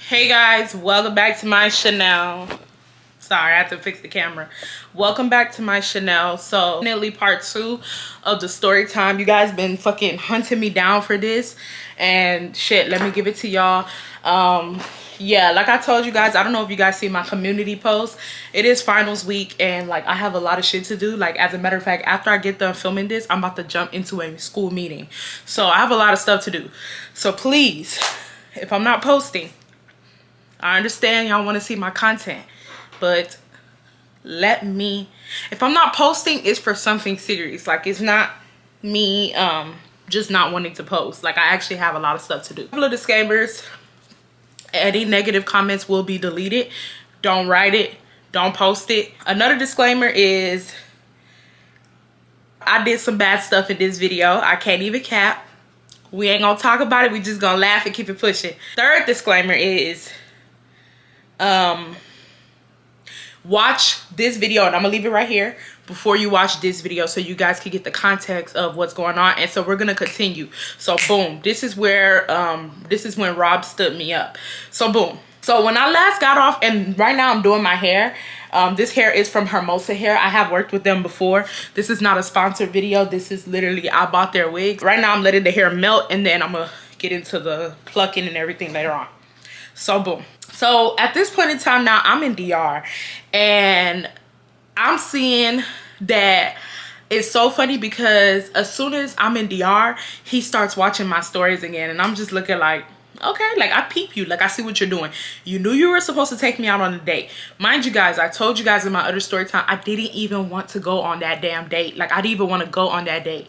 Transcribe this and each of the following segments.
Hey guys, welcome back to my Chanel. Sorry, I had to fix the camera. Welcome back to my Chanel. So definitely part 2 of the story time. You guys been fucking hunting me down for this, and shit, let me give it to y'all. Yeah, like I told you guys, I don't know if you guys see my community post. It is finals week, and like I have a lot of shit to do. Like, as a matter of fact, after I get done filming this, I'm about to jump into a school meeting, so I have a lot of stuff to do. So please, if I'm not posting, I understand y'all want to see my content, but let me, if I'm not posting, it's for something serious. Like, it's not me just not wanting to post. Like, I actually have a lot of stuff to do. A couple of disclaimers: any negative comments will be deleted. Don't write it, don't post it. Another disclaimer is I did some bad stuff in this video. I can't even cap. We ain't gonna talk about it, we just gonna laugh and keep it pushing. Third disclaimer is watch this video, and I'm gonna leave it right here before you watch this video so you guys can get the context of what's going on. And so we're gonna continue. So boom, this is where this is when Rob stood me up. So boom, so when I last got off, and right now I'm doing my hair, this hair is from Hermosa hair. I have worked with them before. This is not a sponsored video. This is literally, I bought their wigs. Right now I'm letting the hair melt, and then I'm gonna get into the plucking and everything later on. So boom. So at this point in time now, I'm in DR, and I'm seeing that it's so funny because as soon as I'm in DR, he starts watching my stories again, and I'm just looking like, okay, like I peep you, like I see what you're doing. You knew you were supposed to take me out on a date. Mind you guys, I told you guys in my other story time, I didn't even want to go on that damn date. Like, I didn't even want to go on that date.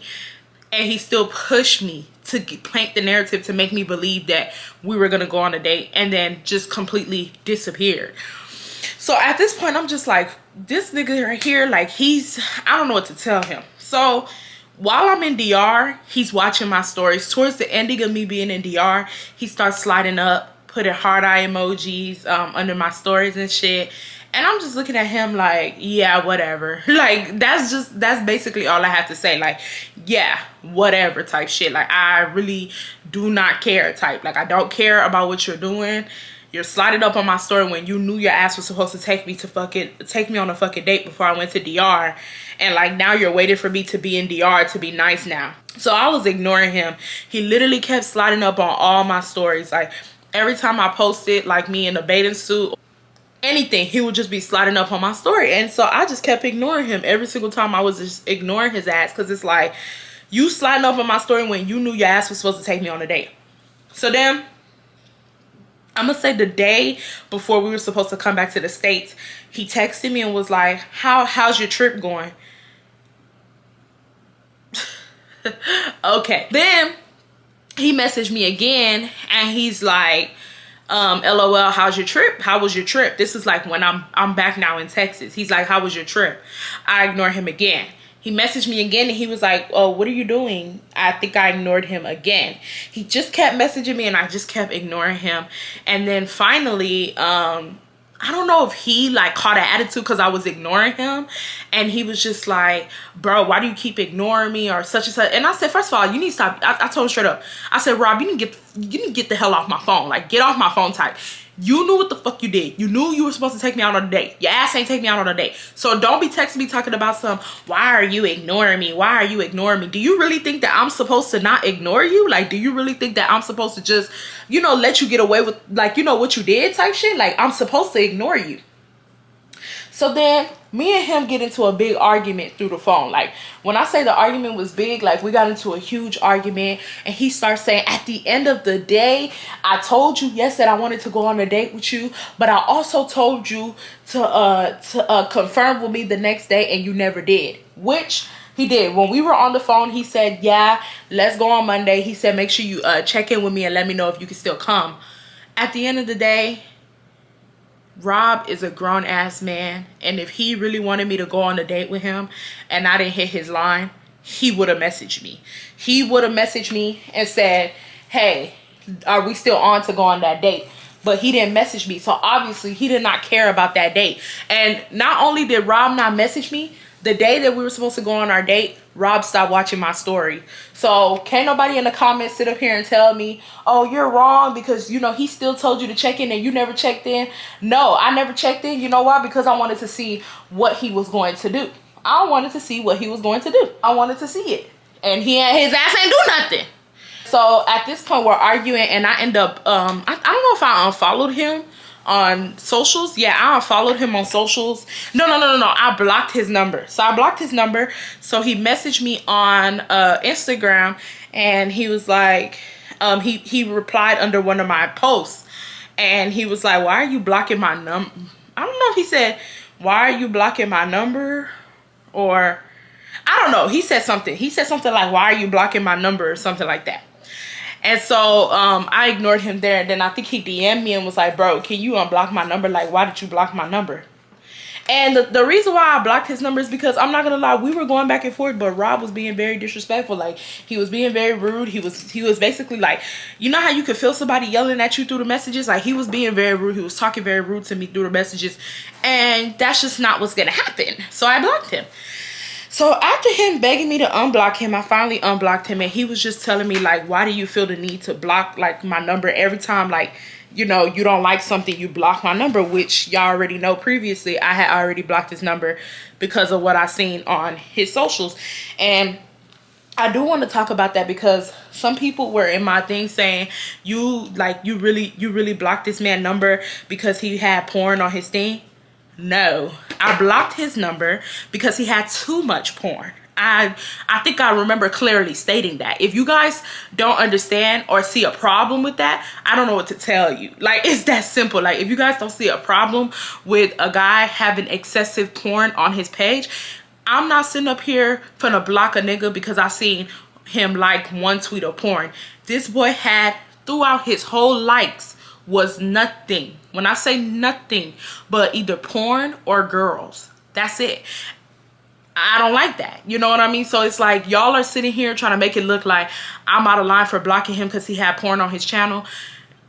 And he still pushed me to paint the narrative to make me believe that we were gonna go on a date, and then just completely disappeared. So at this point, I'm just like, this nigga right here, like, I don't know what to tell him. So while I'm in DR, he's watching my stories. Towards the ending of me being in DR, he starts sliding up, putting heart eye emojis under my stories and shit. And I'm just looking at him like, yeah, whatever. Like, that's basically all I have to say. Like, yeah, whatever type shit. Like, I really do not care type. Like, I don't care about what you're doing. You're sliding up on my story when you knew your ass was supposed to take me on a fucking date before I went to DR. And like, now you're waiting for me to be in DR to be nice now. So I was ignoring him. He literally kept sliding up on all my stories. Like, every time I posted like me in a bathing suit, anything, he would just be sliding up on my story. And so I just kept ignoring him. Every single time I was just ignoring his ass, because it's like, you sliding up on my story when you knew your ass was supposed to take me on a date. So then, I'm gonna say the day before we were supposed to come back to the States, he texted me and was like, how's your trip going? Okay. Then he messaged me again, and he's like, LOL, how's your trip? How was your trip? This is like when I'm back now in Texas. He's like, how was your trip? I ignore him again. He messaged me again, and he was like, oh, what are you doing? I think I ignored him again. He just kept messaging me, and I just kept ignoring him. And then finally, I don't know if he like caught an attitude because I was ignoring him, and he was just like, bro, why do you keep ignoring me, or such and such. And I said, first of all, you need to stop. I told him straight up, I said, Rob, you need to get the hell off my phone. Like, get off my phone type. You knew what the fuck you did. You knew you were supposed to take me out on a date. Your ass ain't take me out on a date. So don't be texting me talking about why are you ignoring me? Why are you ignoring me? Do you really think that I'm supposed to not ignore you? Like, do you really think that I'm supposed to just, you know, let you get away with, like, you know, what you did type shit? Like, I'm supposed to ignore you. So then me and him get into a big argument through the phone. Like, when I say the argument was big, like, we got into a huge argument, and he starts saying, at the end of the day, I told you, yes, that I wanted to go on a date with you, but I also told you to confirm with me the next day, and you never did. Which he did. When we were on the phone, he said, yeah, let's go on Monday. He said, make sure you check in with me and let me know if you can still come. At the end of the day, Rob is a grown-ass man, and if he really wanted me to go on a date with him and I didn't hit his line, he would have messaged me. He would have messaged me and said, hey, are we still on to go on that date? But he didn't message me, so obviously he did not care about that date. And not only did Rob not message me, The day that we were supposed to go on our date, Rob stopped watching my story. So can't nobody in the comments sit up here and tell me, oh, you're wrong because, you know, he still told you to check in and you never checked in. No, I never checked in. You know why? Because I wanted to see what he was going to do. I wanted to see what he was going to do. I wanted to see it. And his ass ain't do nothing. So at this point, we're arguing, and I end up, I don't know if I unfollowed him on socials. Yeah, I unfollowed him on socials. No. I blocked his number. So I blocked his number. So he messaged me on Instagram, and he was like, he replied under one of my posts, and he was like, why are you blocking my number? I don't know if he said, why are you blocking my number? Or I don't know. He said something. He said something like, why are you blocking my number? Or something like that. And so I ignored him there. And then I think he DM'd me and was like, bro, can you unblock my number? Like, why did you block my number? And the reason why I blocked his number is because, I'm not going to lie, we were going back and forth. But Rob was being very disrespectful. Like, he was being very rude. He was basically like, you know how you could feel somebody yelling at you through the messages? Like, he was being very rude. He was talking very rude to me through the messages. And that's just not what's going to happen. So I blocked him. So after him begging me to unblock him, I finally unblocked him, and he was just telling me, like, why do you feel the need to block, like, my number every time, like, you know, you don't like something, you block my number, which y'all already know previously. I had already blocked his number because of what I seen on his socials. And I do want to talk about that because some people were in my thing saying, you really blocked this man number because he had porn on his thing. No, I blocked his number because he had too much porn. I think I remember clearly stating that. If you guys don't understand or see a problem with that, I don't know what to tell you. Like, it's that simple. Like, if you guys don't see a problem with a guy having excessive porn on his page, I'm not sitting up here finna block a nigga because I seen him like one tweet of porn. This boy had, throughout his whole likes, was nothing. When I say nothing, but either porn or girls. That's it. I don't like that. You know what I mean? So it's like, y'all are sitting here trying to make it look like I'm out of line for blocking him because he had porn on his channel.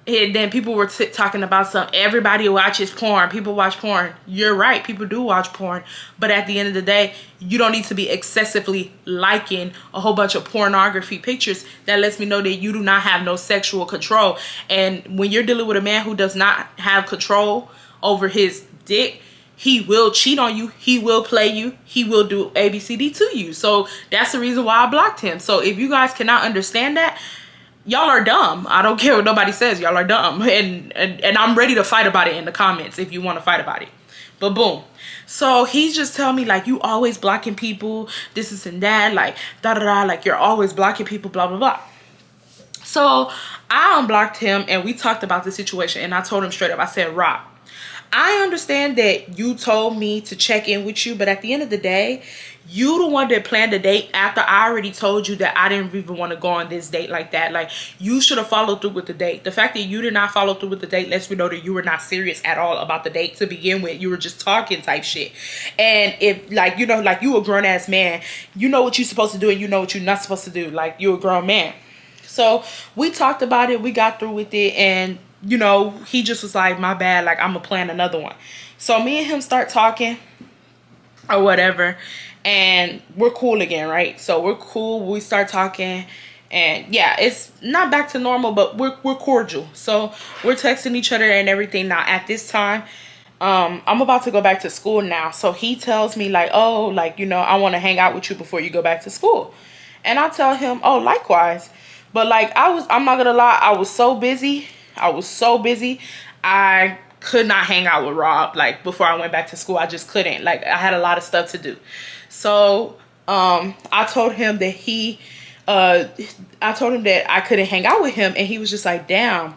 And then people were talking about everybody watches porn. People watch porn. You're right. People do watch porn. But at the end of the day, you don't need to be excessively liking a whole bunch of pornography pictures. That lets me know that you do not have no sexual control. And when you're dealing with a man who does not have control over his dick, he will cheat on you. He will play you. He will do ABCD to you. So that's the reason why I blocked him. So if you guys cannot understand that, y'all are dumb. I don't care what nobody says. Y'all are dumb. And I'm ready to fight about it in the comments if you want to fight about it. But boom. So he's just telling me, like, you always blocking people. This is and that. Like, da-da-da. Like, you're always blocking people, blah, blah, blah. So I unblocked him and we talked about the situation. And I told him straight up. I said, Rob, I understand that you told me to check in with you, but at the end of the day, you the one that planned the date after I already told you that I didn't even want to go on this date like that. Like, you should have followed through with the date. The fact that you did not follow through with the date lets me know that you were not serious at all about the date to begin with. You were just talking type shit. And if, like, you know, like, you a grown ass man, you know what you're supposed to do and you know what you're not supposed to do. Like, you're a grown man. So we talked about it. We got through with it. And, you know, he just was like, my bad. Like, I'm going to plan another one. So me and him start talking or whatever. And we're cool again, right? So we're cool. We start talking. And yeah, it's not back to normal, but we're cordial. So we're texting each other and everything. Now, at this time, I'm about to go back to school now. So he tells me, like, oh, like, you know, I want to hang out with you before you go back to school. And I tell him, oh, likewise. But like, I'm not gonna lie, I was so busy. I could not hang out with Rob, like, before I went back to school. I just couldn't. Like, I had a lot of stuff to do. So I told him that I couldn't hang out with him, and he was just like, damn.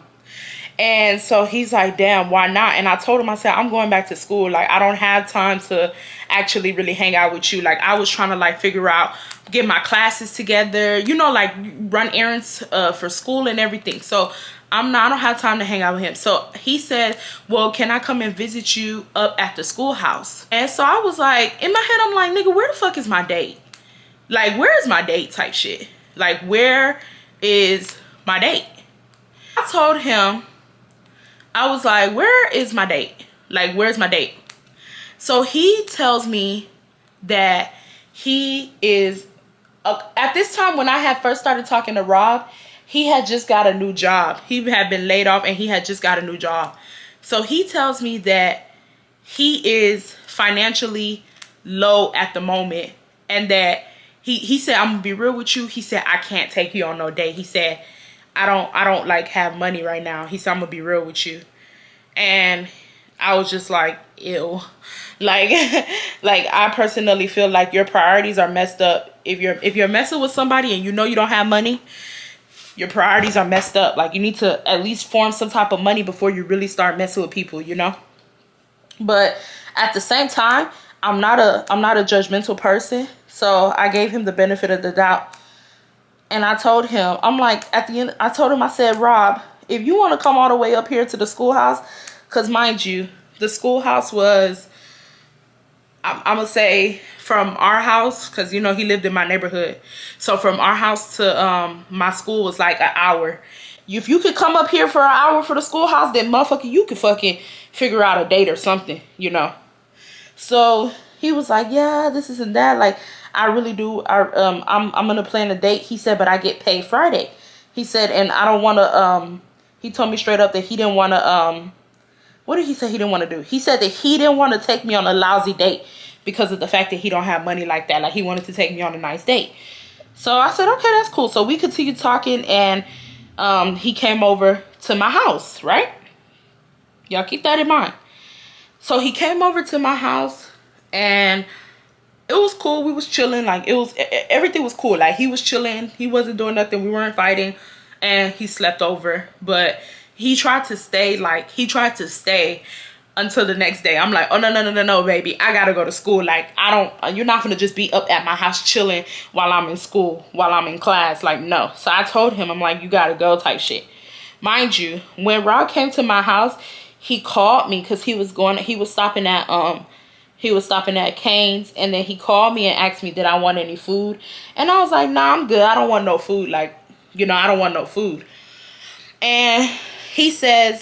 And so he's like, damn, why not? And I told him, I said, I'm going back to school. Like, I don't have time to actually really hang out with you. Like, I was trying to, like, figure out, get my classes together, you know, like, run errands for school and everything. So I don't have time to hang out with him. So he said, well, can I come and visit you up at the schoolhouse? And so I was like, in my head, I'm like, nigga, where the fuck is my date? Like, where is my date type shit? Like, where is my date? I told him, I was like, where is my date? Like, where's my date? So he tells me, that he is, at this time when I had first started talking to Rob, he had just got a new job. He had been laid off and he had just got a new job. So he tells me that he is financially low at the moment, and that he said, I'm gonna be real with you. He said, I can't take you on no date. He said, I don't like have money right now. He said, I'm gonna be real with you. And I was just like, ew. Like, like I personally feel like your priorities are messed up. If you're messing with somebody and you know you don't have money, your priorities are messed up. Like, you need to at least form some type of money before you really start messing with people, you know? But at the same time, I'm not a judgmental person. So I gave him the benefit of the doubt. And I told him, I'm like, at the end, I told him, I said, Rob, if you want to come all the way up here to the schoolhouse, because mind you, the schoolhouse was, I'm going to say from our house, because, you know, he lived in my neighborhood. So from our house to my school was like an hour. If you could come up here for an hour for the schoolhouse, then motherfucker, you could fucking figure out a date or something, you know. So he was like, yeah, this isn't that. Like, I really do. I'm going to plan a date. He said, but I get paid Friday. He said, and I don't want to, he told me straight up that he didn't want to, what did he say he didn't want to do? He said that he didn't want to take me on a lousy date because of the fact that he don't have money like that. Like, he wanted to take me on a nice date. So I said, okay, that's cool. So we continued talking, and he came over to my house, right? Y'all keep that in mind. So he came over to my house, and it was cool. We was chilling. Like, everything was cool. Like, he was chilling. He wasn't doing nothing. We weren't fighting, and he slept over. But he tried to stay until the next day. I'm like, oh, no, baby. I gotta go to school. Like, you're not gonna just be up at my house chilling while I'm in school, while I'm in class. Like, no. So I told him, I'm like, you gotta go type shit. Mind you, when Rob came to my house, he called me because he was stopping at Cane's, and then he called me and asked me, did I want any food? And I was like, nah, I'm good. I don't want no food. Like, you know, I don't want no food. And he said,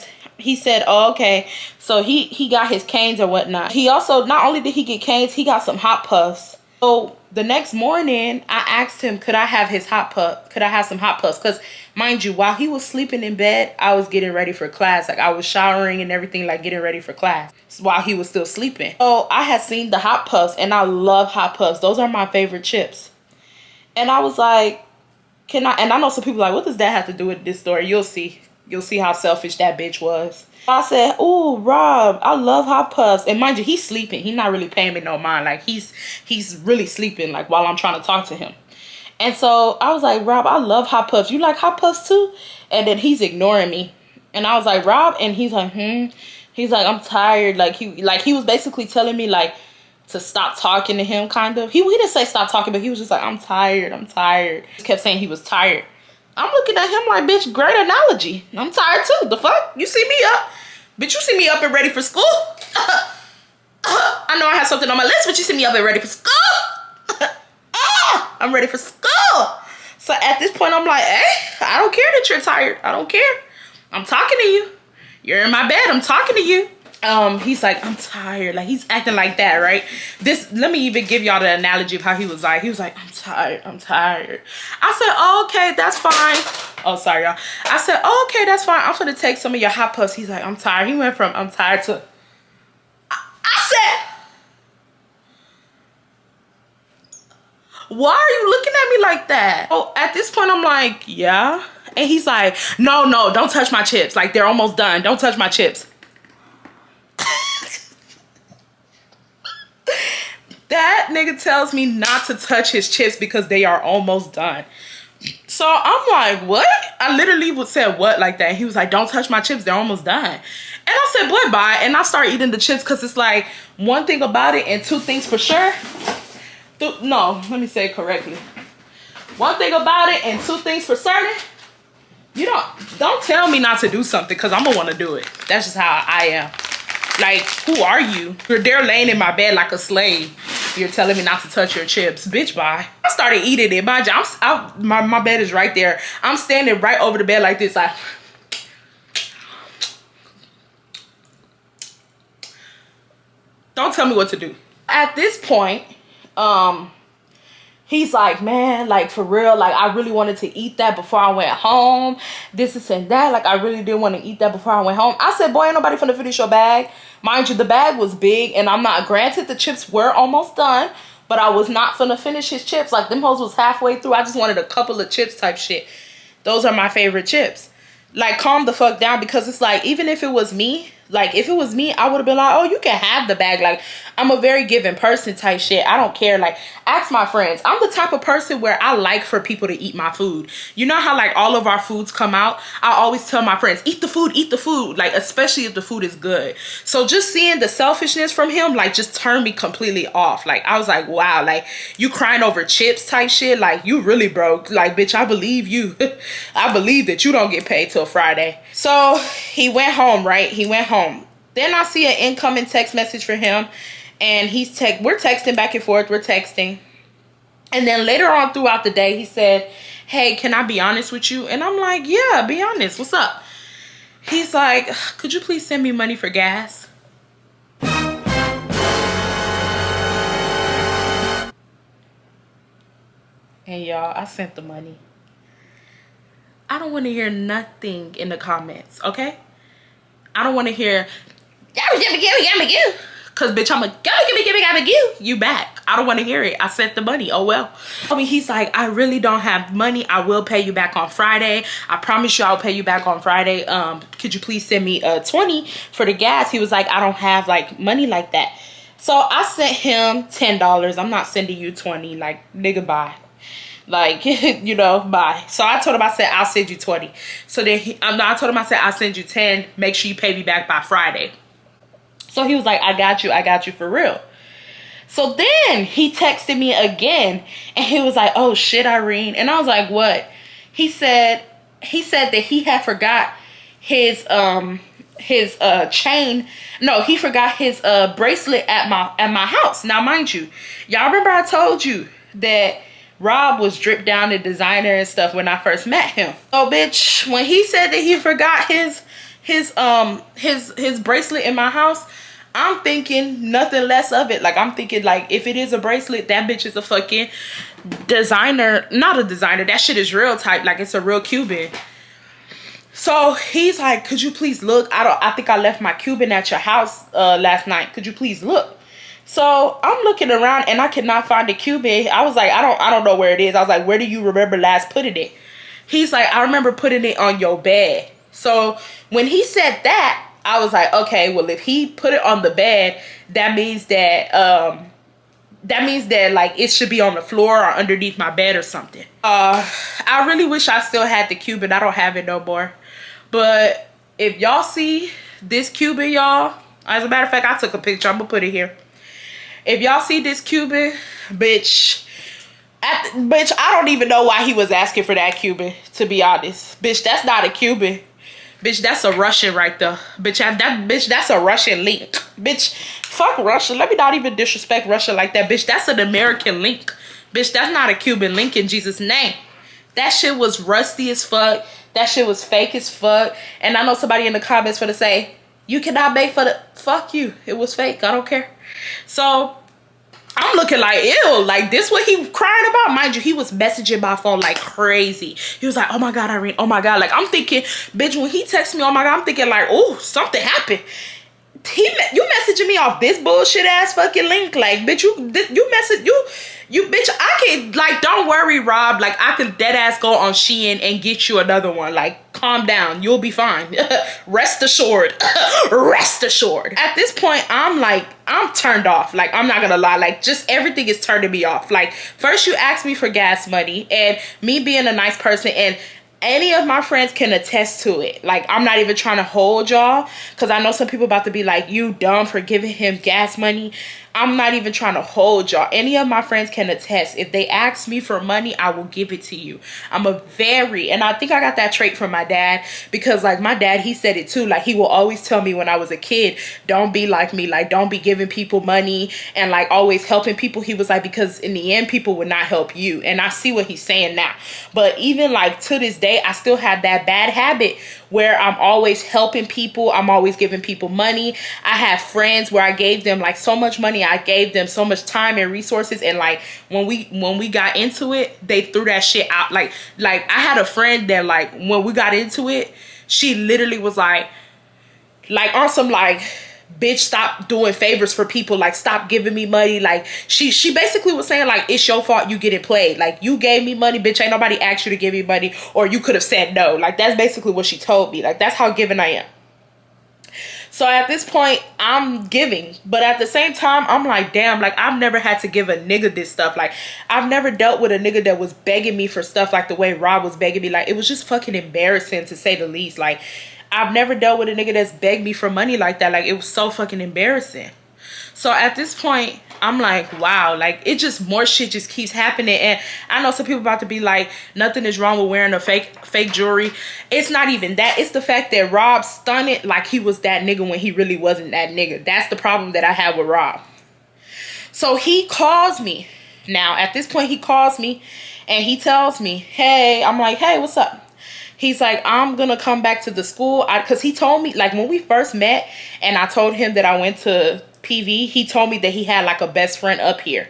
oh, okay. So he got his canes or whatnot. He also, not only did he get canes, he got some hot puffs. So the next morning, I asked him, could I have his hot puff? Could I have some hot puffs? Because mind you, while he was sleeping in bed, I was getting ready for class. Like, I was showering and everything, like getting ready for class while he was still sleeping. So I had seen the hot puffs, and I love hot puffs. Those are my favorite chips. And I was like, and I know some people like, what does that have to do with this story? You'll see how selfish that bitch was. I said, oh, Rob, I love hot puffs. And mind you, he's sleeping. He's not really paying me no mind. Like, he's really sleeping, like, while I'm trying to talk to him. And so I was like, Rob, I love hot puffs. You like hot puffs too? And then he's ignoring me. And I was like, Rob, and he's like, He's like, I'm tired. Like, he was basically telling me, like, to stop talking to him, kind of. He didn't say stop talking, but he was just like, I'm tired. He kept saying he was tired. I'm looking at him like, bitch, great analogy. I'm tired too. The fuck? You see me up? Bitch, you see me up and ready for school? I know I have something on my list, but you see me up and ready for school? I'm ready for school. So at this point, I'm like, hey, I don't care that you're tired. I don't care. I'm talking to you. You're in my bed. I'm talking to you. He's like, I'm tired. Like, he's acting like that, right? Let me even give y'all the analogy of how he was like. He was like, I'm tired. I said, oh, okay, that's fine. Oh, sorry, y'all. I said, oh, okay, that's fine. I'm gonna take some of your hot puffs. He's like, I'm tired. He went from I'm tired to, I said, why are you looking at me like that? Oh, at this point, I'm like, yeah. And he's like, no, don't touch my chips. Like, they're almost done. Don't touch my chips. That nigga tells me not to touch his chips because they are almost done. So I'm like, what? I literally said what like that. He was like, don't touch my chips. They're almost done. And I said, boy, bye. And I started eating the chips because it's like one thing about it and two things for sure. No, let me say it correctly. One thing about it and two things for certain. You don't tell me not to do something because I'm going to want to do it. That's just how I am. Like, who are you? You're there laying in my bed like a slave. You're telling me not to touch your chips. Bitch, bye. I started eating it. My bed is right there. I'm standing right over the bed like this. Like, don't tell me what to do. At this point, He's like, man, like for real, like I really wanted to eat that before I went home. This and that. Like I really did want to eat that before I went home. I said, boy, ain't nobody finna finish your bag. Mind you, the bag was big, and I'm not, granted the chips were almost done, but I was not finna finish his chips. Like them hoes was halfway through. I just wanted a couple of chips type shit. Those are my favorite chips. Like, calm the fuck down, because it's like, even if it was me, like, if it was me, I would have been like, oh, you can have the bag. Like, I'm a very giving person type shit. I don't care. Like, ask my friends. I'm the type of person where I like for people to eat my food. You know how, like, all of our foods come out? I always tell my friends, eat the food, like, especially if the food is good. So just seeing the selfishness from him, like, just turned me completely off. Like, I was like, wow, like, you crying over chips type shit? Like, you really broke. Like, bitch, I believe you. I believe that you don't get paid till Friday. So he went home, right? He went home. Then I see an incoming text message for him, and we're texting back and forth. We're texting. And then later on throughout the day, he said, hey, can I be honest with you? And I'm like, yeah, be honest. What's up? He's like, could you please send me money for gas? And y'all, I sent the money. I don't want to hear nothing in the comments, okay? I don't want to hear, because bitch, I'm like, give me, you back. I don't want to hear it. I sent the money. Oh, well. I mean, he's like, I really don't have money. I will pay you back on Friday. I promise you I'll pay you back on Friday. Could you please send me 20 for the gas? He was like, I don't have like money like that. So I sent him $10. I'm not sending you 20. Like, nigga, bye. Like, you know, bye. So I told him, I said, I'll send you 20. So then I told him, I said, I'll send you 10. Make sure you pay me back by Friday. So he was like, I got you for real. So then he texted me again, and he was like, oh shit, Irene. And I was like, what? He said that he had forgot his chain. No, he forgot his bracelet at my house. Now, mind you, y'all remember I told you that Rob was dripped down in designer and stuff when I first met him. So bitch, when he said that he forgot his bracelet in my house, I'm thinking nothing less of it. Like, I'm thinking, like, if it is a bracelet, that bitch is a fucking designer. Not a designer. That shit is real type. Like, it's a real Cuban. So he's like, could you please look? I think I left my Cuban at your house last night. Could you please look? So I'm looking around, and I cannot find the Cuban. I was like, I don't know where it is. I was like, where do you remember last putting it? He's like, I remember putting it on your bed. So when he said that, I was like, okay, well, if he put it on the bed, that means that like it should be on the floor or underneath my bed or something. I really wish I still had the Cuban. I don't have it no more. But if y'all see this Cuban, y'all, as a matter of fact, I took a picture. I'm gonna put it here. If y'all see this Cuban, bitch, I don't even know why he was asking for that Cuban, to be honest. Bitch, that's not a Cuban. Bitch, that's a Russian right there. Bitch, that's a Russian link. Bitch, fuck Russia. Let me not even disrespect Russia like that. Bitch, that's an American link. Bitch, that's not a Cuban link in Jesus' name. That shit was rusty as fuck. That shit was fake as fuck. And I know somebody in the comments for to say, you cannot make for the... Fuck you. It was fake. I don't care. So I'm looking like, ew, like this what he crying about? Mind you, he was messaging my phone like crazy. He was like, oh my God, Irene, oh my God. Like, I'm thinking, bitch, when he texts me, oh my God, I'm thinking like, oh, something happened. You messaging me off this bullshit ass fucking link. Like, bitch, you bitch, I can, like, don't worry, Rob. Like, I could dead ass go on Shein and get you another one. Like, calm down. You'll be fine. Rest assured. Rest assured. At this point, I'm turned off. Like, I'm not gonna lie. Like, just everything is turning me off. Like, first you asked me for gas money, and me being a nice person, and any of my friends can attest to it. Like, I'm not even trying to hold y'all, because I know some people about to be like, you dumb for giving him gas money. I'm not even trying to hold y'all. Any of my friends can attest. If they ask me for money, I will give it to you. And I think I got that trait from my dad, because like my dad, he said it too. Like, he will always tell me when I was a kid, don't be like me. Like, don't be giving people money and like always helping people. He was like, because in the end, people would not help you. And I see what he's saying now. But even like to this day, day, I still have that bad habit where I'm always helping people. I'm always giving people money. I have friends where I gave them like so much money. I gave them so much time and resources. And like when we got into it, they threw that shit out. Like I had a friend that like when we got into it, she literally was like on some like, bitch, stop doing favors for people, like stop giving me money. Like she basically was saying like, it's your fault you getting played, like you gave me money, bitch, ain't nobody asked you to give me money, or you could have said no. Like that's basically what she told me. Like that's how giving I am. So at this point I'm giving, but at the same time I'm like, damn, like I've never had to give a nigga this stuff. Like I've never dealt with a nigga that was begging me for stuff like the way Rob was begging me. Like it was just fucking embarrassing, to say the least. Like I've never dealt with a nigga that's begged me for money like that. Like it was so fucking embarrassing. So at this point I'm like, wow, like it just, more shit just keeps happening. And I know some people about to be like, nothing is wrong with wearing a fake jewelry. It's not even that. It's the fact that Rob stunted like he was that nigga when he really wasn't that nigga. That's the problem that I have with Rob. So he calls me. Now at this point he calls me and he tells me, hey, I'm like, hey, what's up? He's like, I'm gonna come back to the school. Because he told me, like when we first met and I told him that I went to PV, he told me that he had like a best friend up here.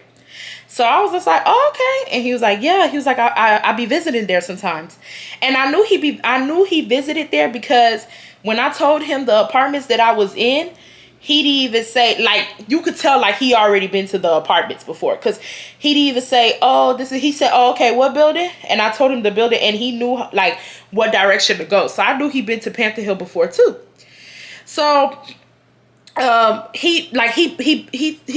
So I was just like, oh, okay. And he was like, yeah. He was like, I be visiting there sometimes. And I knew he visited there because when I told him the apartments that I was in, he'd even say, like, you could tell like he already been to the apartments before, because he'd even say, oh, he said, oh, okay, what building? And I told him the building, and he knew like what direction to go. So I knew he'd been to Panther Hill before too. So he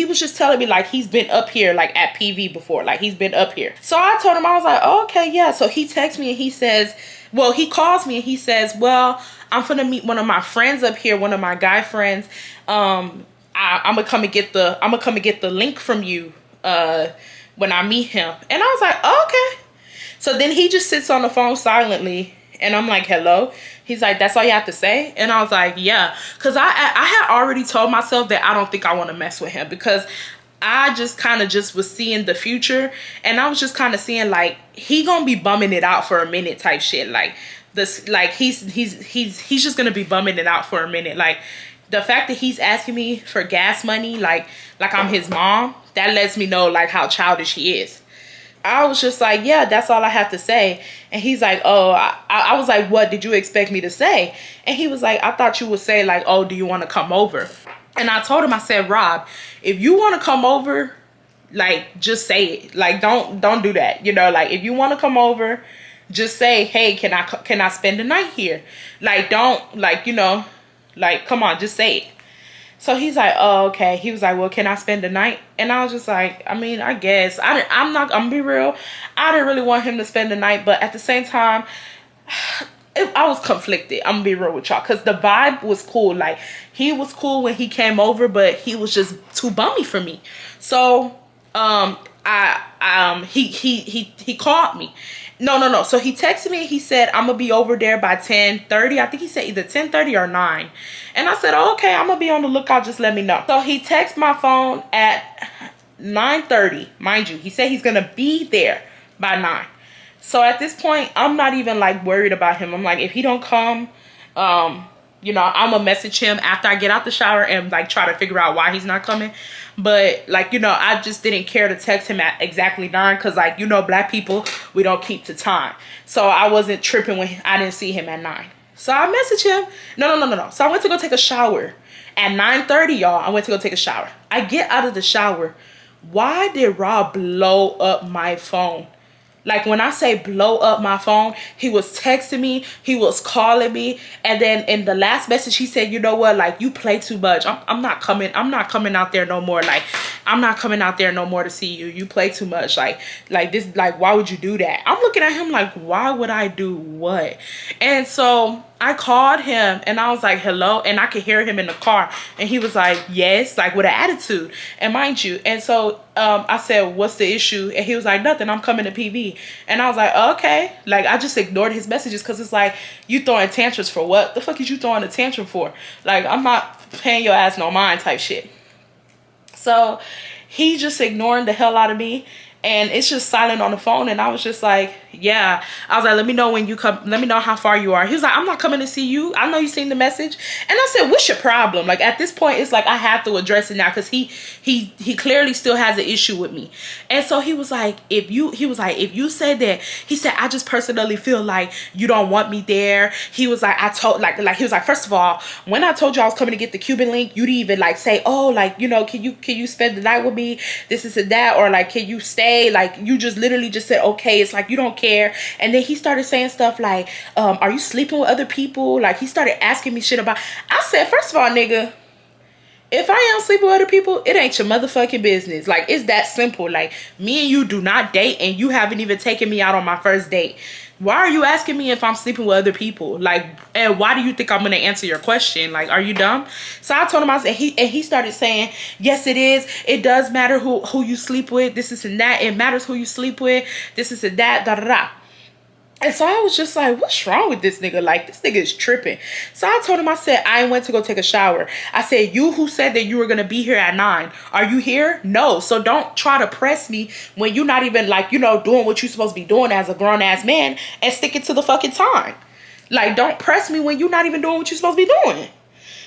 was just telling me like he's been up here like at PV before, like he's been up here. So I told him, I was like, oh, okay, yeah. So he texts me and he says, well, he calls me and he says, well, I'm gonna meet one of my friends up here, one of my guy friends. I'm gonna come and get the link from you when I meet him. And I was like, oh, okay. So then he just sits on the phone silently, and I'm like, hello. He's like, that's all you have to say? And I was like, yeah. Because I had already told myself that I don't think I want to mess with him, because I just kind of just was seeing the future, and I was just kind of seeing like he gonna be bumming it out for a minute type shit. Like this, like he's just gonna be bumming it out for a minute. Like the fact that he's asking me for gas money, like I'm his mom, that lets me know like how childish he is. I was just like, yeah, that's all I have to say. And he's like, oh, I was like, what did you expect me to say? And he was like, I thought you would say like, oh, do you want to come over? And I told him, I said, Rob, if you want to come over, like, just say it. Like, don't do that. You know, like, if you want to come over, just say, hey, can I spend the night here? Like, don't, like, you know, like, come on, just say it. So he's like, oh, okay. He was like, well, can I spend the night? And I was just like, I mean, I guess. I'm gonna be real. I didn't really want him to spend the night, but at the same time, I was conflicted. I'm gonna be real with y'all, because the vibe was cool. Like, he was cool when he came over, but he was just too bummy for me. So he called me. No. So he texted me and he said, I'm gonna be over there by 10:30. I think he said either 10:30 or 9. And I said, oh, okay, I'm gonna be on the lookout, just let me know. So he texted my phone at 9:30. Mind you, he said he's gonna be there by 9. So at this point, I'm not even like worried about him. I'm like, if he don't come, you know, I'm gonna message him after I get out the shower and like try to figure out why he's not coming. But like, you know, I just didn't care to text him at exactly 9, because like, you know, black people, we don't keep to time. So I wasn't tripping when I didn't see him at 9. So I messaged him. No. So I went to go take a shower at 9:30, y'all. I went to go take a shower. I get out of the shower. Why did Rob blow up my phone? Like, when I say blow up my phone, he was texting me, he was calling me, and then in the last message he said, you know what, like, you play too much. I'm not coming out there no more. Like, I'm not coming out there no more to see you. You play too much. Like this, like, why would you do that? I'm looking at him like, why would I do what? And so I called him and I was like, hello. And I could hear him in the car. And he was like, yes, like with an attitude. And mind you, and so I said, what's the issue? And he was like, nothing, I'm coming to PV. And I was like, okay. Like, I just ignored his messages, because it's like, you throwing tantrums for what? The fuck is you throwing a tantrum for? Like, I'm not paying your ass no mind type shit. So he just ignoring the hell out of me. And it's just silent on the phone. And I was just like, yeah. I was like, let me know when you come. Let me know how far you are. He was like, I'm not coming to see you. I know you seen the message. And I said, what's your problem? Like, at this point, it's like I have to address it now, because he clearly still has an issue with me. And so he was like, if you said that, he said, I just personally feel like you don't want me there. He was like, he was like, first of all, when I told you I was coming to get the Cuban link, you didn't even like say, oh, like, you know, can you spend the night with me? This is that, or like, can you stay? Like, you just literally just said, okay. It's like, you don't care. And then he started saying stuff like, are you sleeping with other people? Like, he started asking me shit about. I said, first of all, nigga, if I am sleeping with other people, it ain't your motherfucking business. Like, it's that simple. Like, me and you do not date, and you haven't even taken me out on my first date. Why are you asking me if I'm sleeping with other people? Like, and why do you think I'm gonna answer your question? Like, are you dumb? So I told him, I said, he started saying, yes, it is. It does matter who you sleep with. This is and that. It matters who you sleep with. This is and that. Da da da. And so I was just like, what's wrong with this nigga? Like, this nigga is tripping. So I told him, I said, I went to go take a shower. I said, you who said that you were going to be here at 9, are you here? No. So don't try to press me when you're not even, like, you know, doing what you're supposed to be doing as a grown-ass man, and stick it to the fucking time. Like, don't press me when you're not even doing what you're supposed to be doing.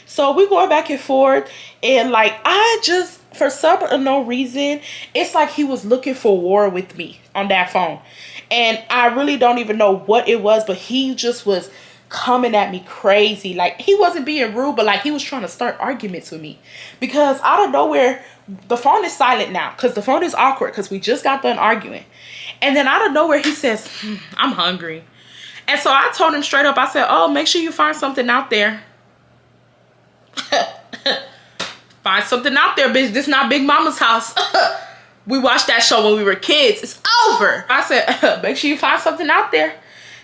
So we going back and forth, and like, I just, for some unknown reason, it's like he was looking for war with me on that phone. And I really don't even know what it was, but he just was coming at me crazy. Like, he wasn't being rude, but like, he was trying to start arguments with me. Because out of nowhere, the phone is silent now, because the phone is awkward, because we just got done arguing. And then out of nowhere, he says, I'm hungry. And so I told him straight up, I said, oh, make sure you find something out there. Find something out there, bitch. This not Big Mama's house. We watched that show when we were kids. It's over. I said, make sure you find something out there.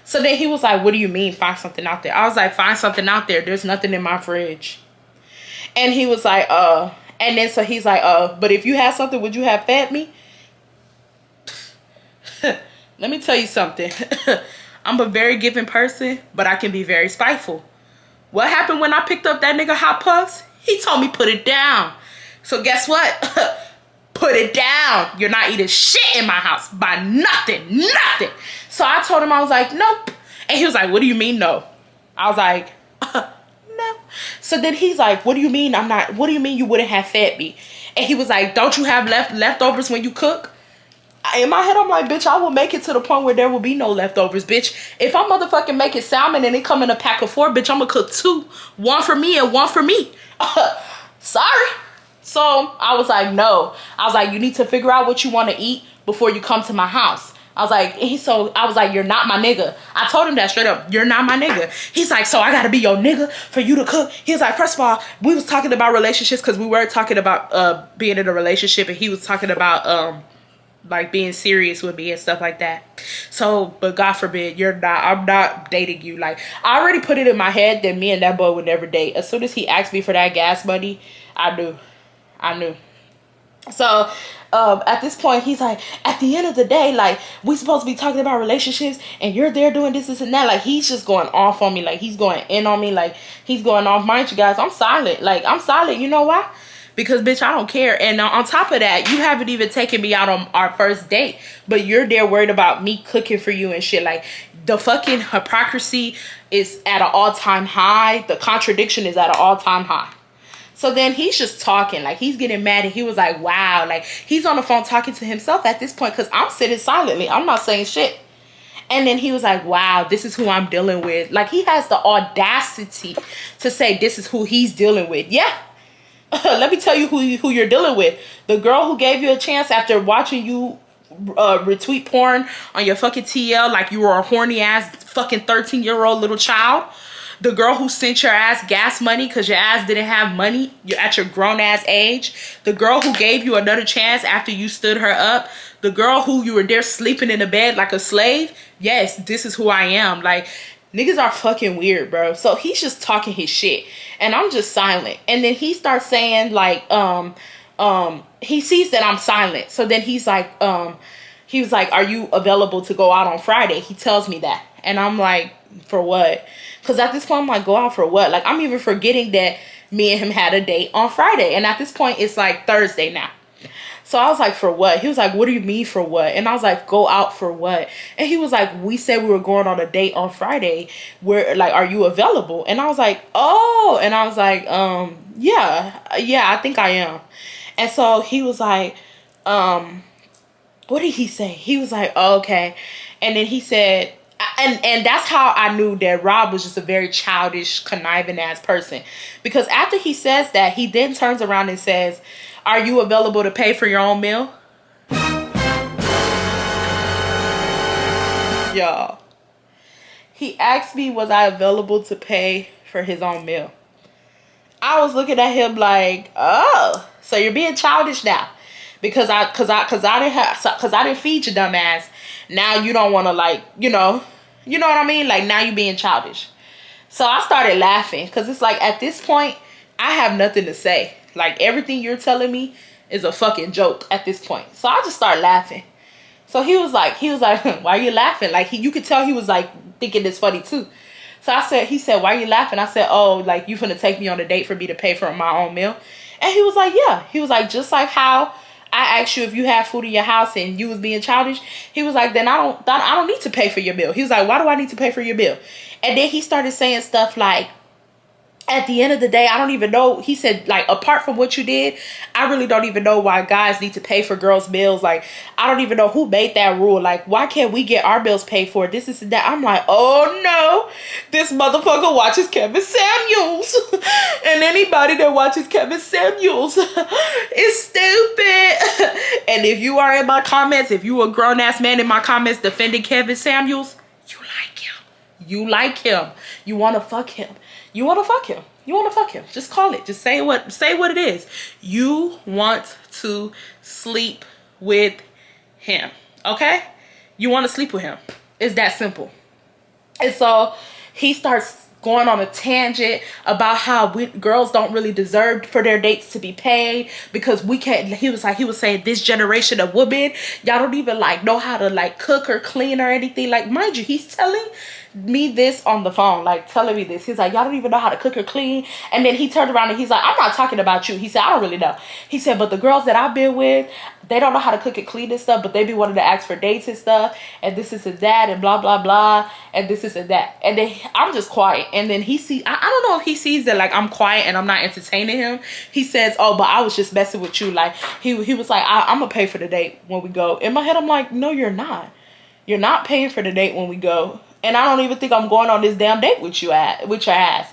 So then he was like, what do you mean find something out there? I was like, find something out there. There's nothing in my fridge. And he was like, and then so he's like, but if you had something, would you have fed me? Let me tell you something. I'm a very giving person, but I can be very spiteful. What happened when I picked up that nigga Hot Puffs? He told me put it down. So guess what? Put it down. You're not eating shit in my house. By nothing. So I told him, I was like, nope. And he was like, what do you mean no? I was like, no. So then he's like, what do you mean I'm not? What do you mean you wouldn't have fed me? And he was like, don't you have leftovers when you cook? In my head, I'm like, bitch, I will make it to the point where there will be no leftovers, bitch. If I'm motherfucking making salmon and it come in a pack of 4, bitch, I'm gonna cook 2. 1 for me and 1 for me. Sorry. So I was like, no. I was like, you need to figure out what you want to eat before you come to my house. I was like, you're not my nigga. I told him that straight up. You're not my nigga. He's like, so I got to be your nigga for you to cook. He was like, first of all, we was talking about relationships, because we were talking about being in a relationship, and he was talking about like being serious with me and stuff like that. So, but God forbid, I'm not dating you. Like, I already put it in my head that me and that boy would never date. As soon as he asked me for that gas money, I knew. So at this point, he's like, at the end of the day, like, we supposed to be talking about relationships, and you're there doing this and that. Like, he's just going off on me. Like, he's going in on me. Like, he's going off. Mind you guys, I'm silent. Like, I'm silent. You know why? Because, bitch, I don't care. And on top of that, you haven't even taken me out on our first date, but you're there worried about me cooking for you and shit. Like, the fucking hypocrisy is at an all-time high. The contradiction is at an all-time high. So then he's just talking, like, he's getting mad, and he was like, wow, like, he's on the phone talking to himself at this point, because I'm sitting silently. I'm not saying shit. And then he was like, wow, this is who I'm dealing with. Like, he has the audacity to say this is who he's dealing with. Yeah. Let me tell you who you're dealing with. The girl who gave you a chance after watching you retweet porn on your fucking TL like you were a horny ass fucking 13-year-old little child. The girl who sent your ass gas money because your ass didn't have money at your grown ass age. The girl who gave you another chance after you stood her up. The girl who you were there sleeping in the bed like a slave. Yes, this is who I am. Like, niggas are fucking weird, bro. So he's just talking his shit, and I'm just silent. And then he starts saying like, he sees that I'm silent. So then he's like, he was like, are you available to go out on Friday? He tells me that. And I'm like, for what? Because at this point, I'm like, go out for what? Like, I'm even forgetting that me and him had a date on Friday. And at this point, it's like Thursday now. So I was like, for what? He was like, what do you mean for what? And I was like, go out for what? And he was like, we said we were going on a date on Friday. Where, like, are you available? And I was like, oh. And I was like, yeah, I think I am. And so he was like, what did he say? He was like, oh, okay. And then he said, and that's how I knew that Rob was just a very childish, conniving ass person. Because after he says that, he then turns around and says, are you available to pay for your own meal? Y'all. He asked me, was I available to pay for his own meal? I was looking at him like, oh, so you're being childish now. Because I didn't feed your dumb ass. Now you don't want to, like, you know what I mean? Like, now you being childish. So I started laughing, because it's like, at this point, I have nothing to say. Like, everything you're telling me is a fucking joke at this point. So I just started laughing. So he was like, why are you laughing? Like, you could tell he was like thinking this funny too. So he said, why are you laughing? I said, oh, like, you finna take me on a date for me to pay for my own meal? And he was like, yeah. He was like, just like how I asked you if you had food in your house and you was being childish. He was like, then I don't need to pay for your bill. He was like, why do I need to pay for your bill? And then he started saying stuff like, at the end of the day, I don't even know. He said, like, apart from what you did, I really don't even know why guys need to pay for girls' bills. Like, I don't even know who made that rule. Like, why can't we get our bills paid for? This is that. I'm like, oh no, this motherfucker watches Kevin Samuels. And anybody that watches Kevin Samuels is stupid. And if you are in my comments, if you a grown ass man in my comments defending Kevin Samuels, you like him. You like him. You want to fuck him. You want to fuck him. You want to fuck him. Just call it. Just say what it is. You want to sleep with him. Okay? You want to sleep with him. It's that simple. And so he starts going on a tangent about how girls don't really deserve for their dates to be paid because we can't. He was saying this generation of women, y'all don't even like know how to like cook or clean or anything. Like, mind you, he's telling me this on the phone, like telling me this. He's like, y'all don't even know how to cook or clean. And then he turned around and he's like, I'm not talking about you. He said, I don't really know. He said, but the girls that I've been with, they don't know how to cook and clean and stuff, but they be wanting to ask for dates and stuff, and this is and that, and blah blah blah, and this is and that. And then I'm just quiet. And then I don't know if he sees that like I'm quiet and I'm not entertaining him. He says, oh, but I was just messing with you. Like he was like, I'm gonna pay for the date when we go. In my head, I'm like, no, you're not. You're not paying for the date when we go. And I don't even think I'm going on this damn date with your ass.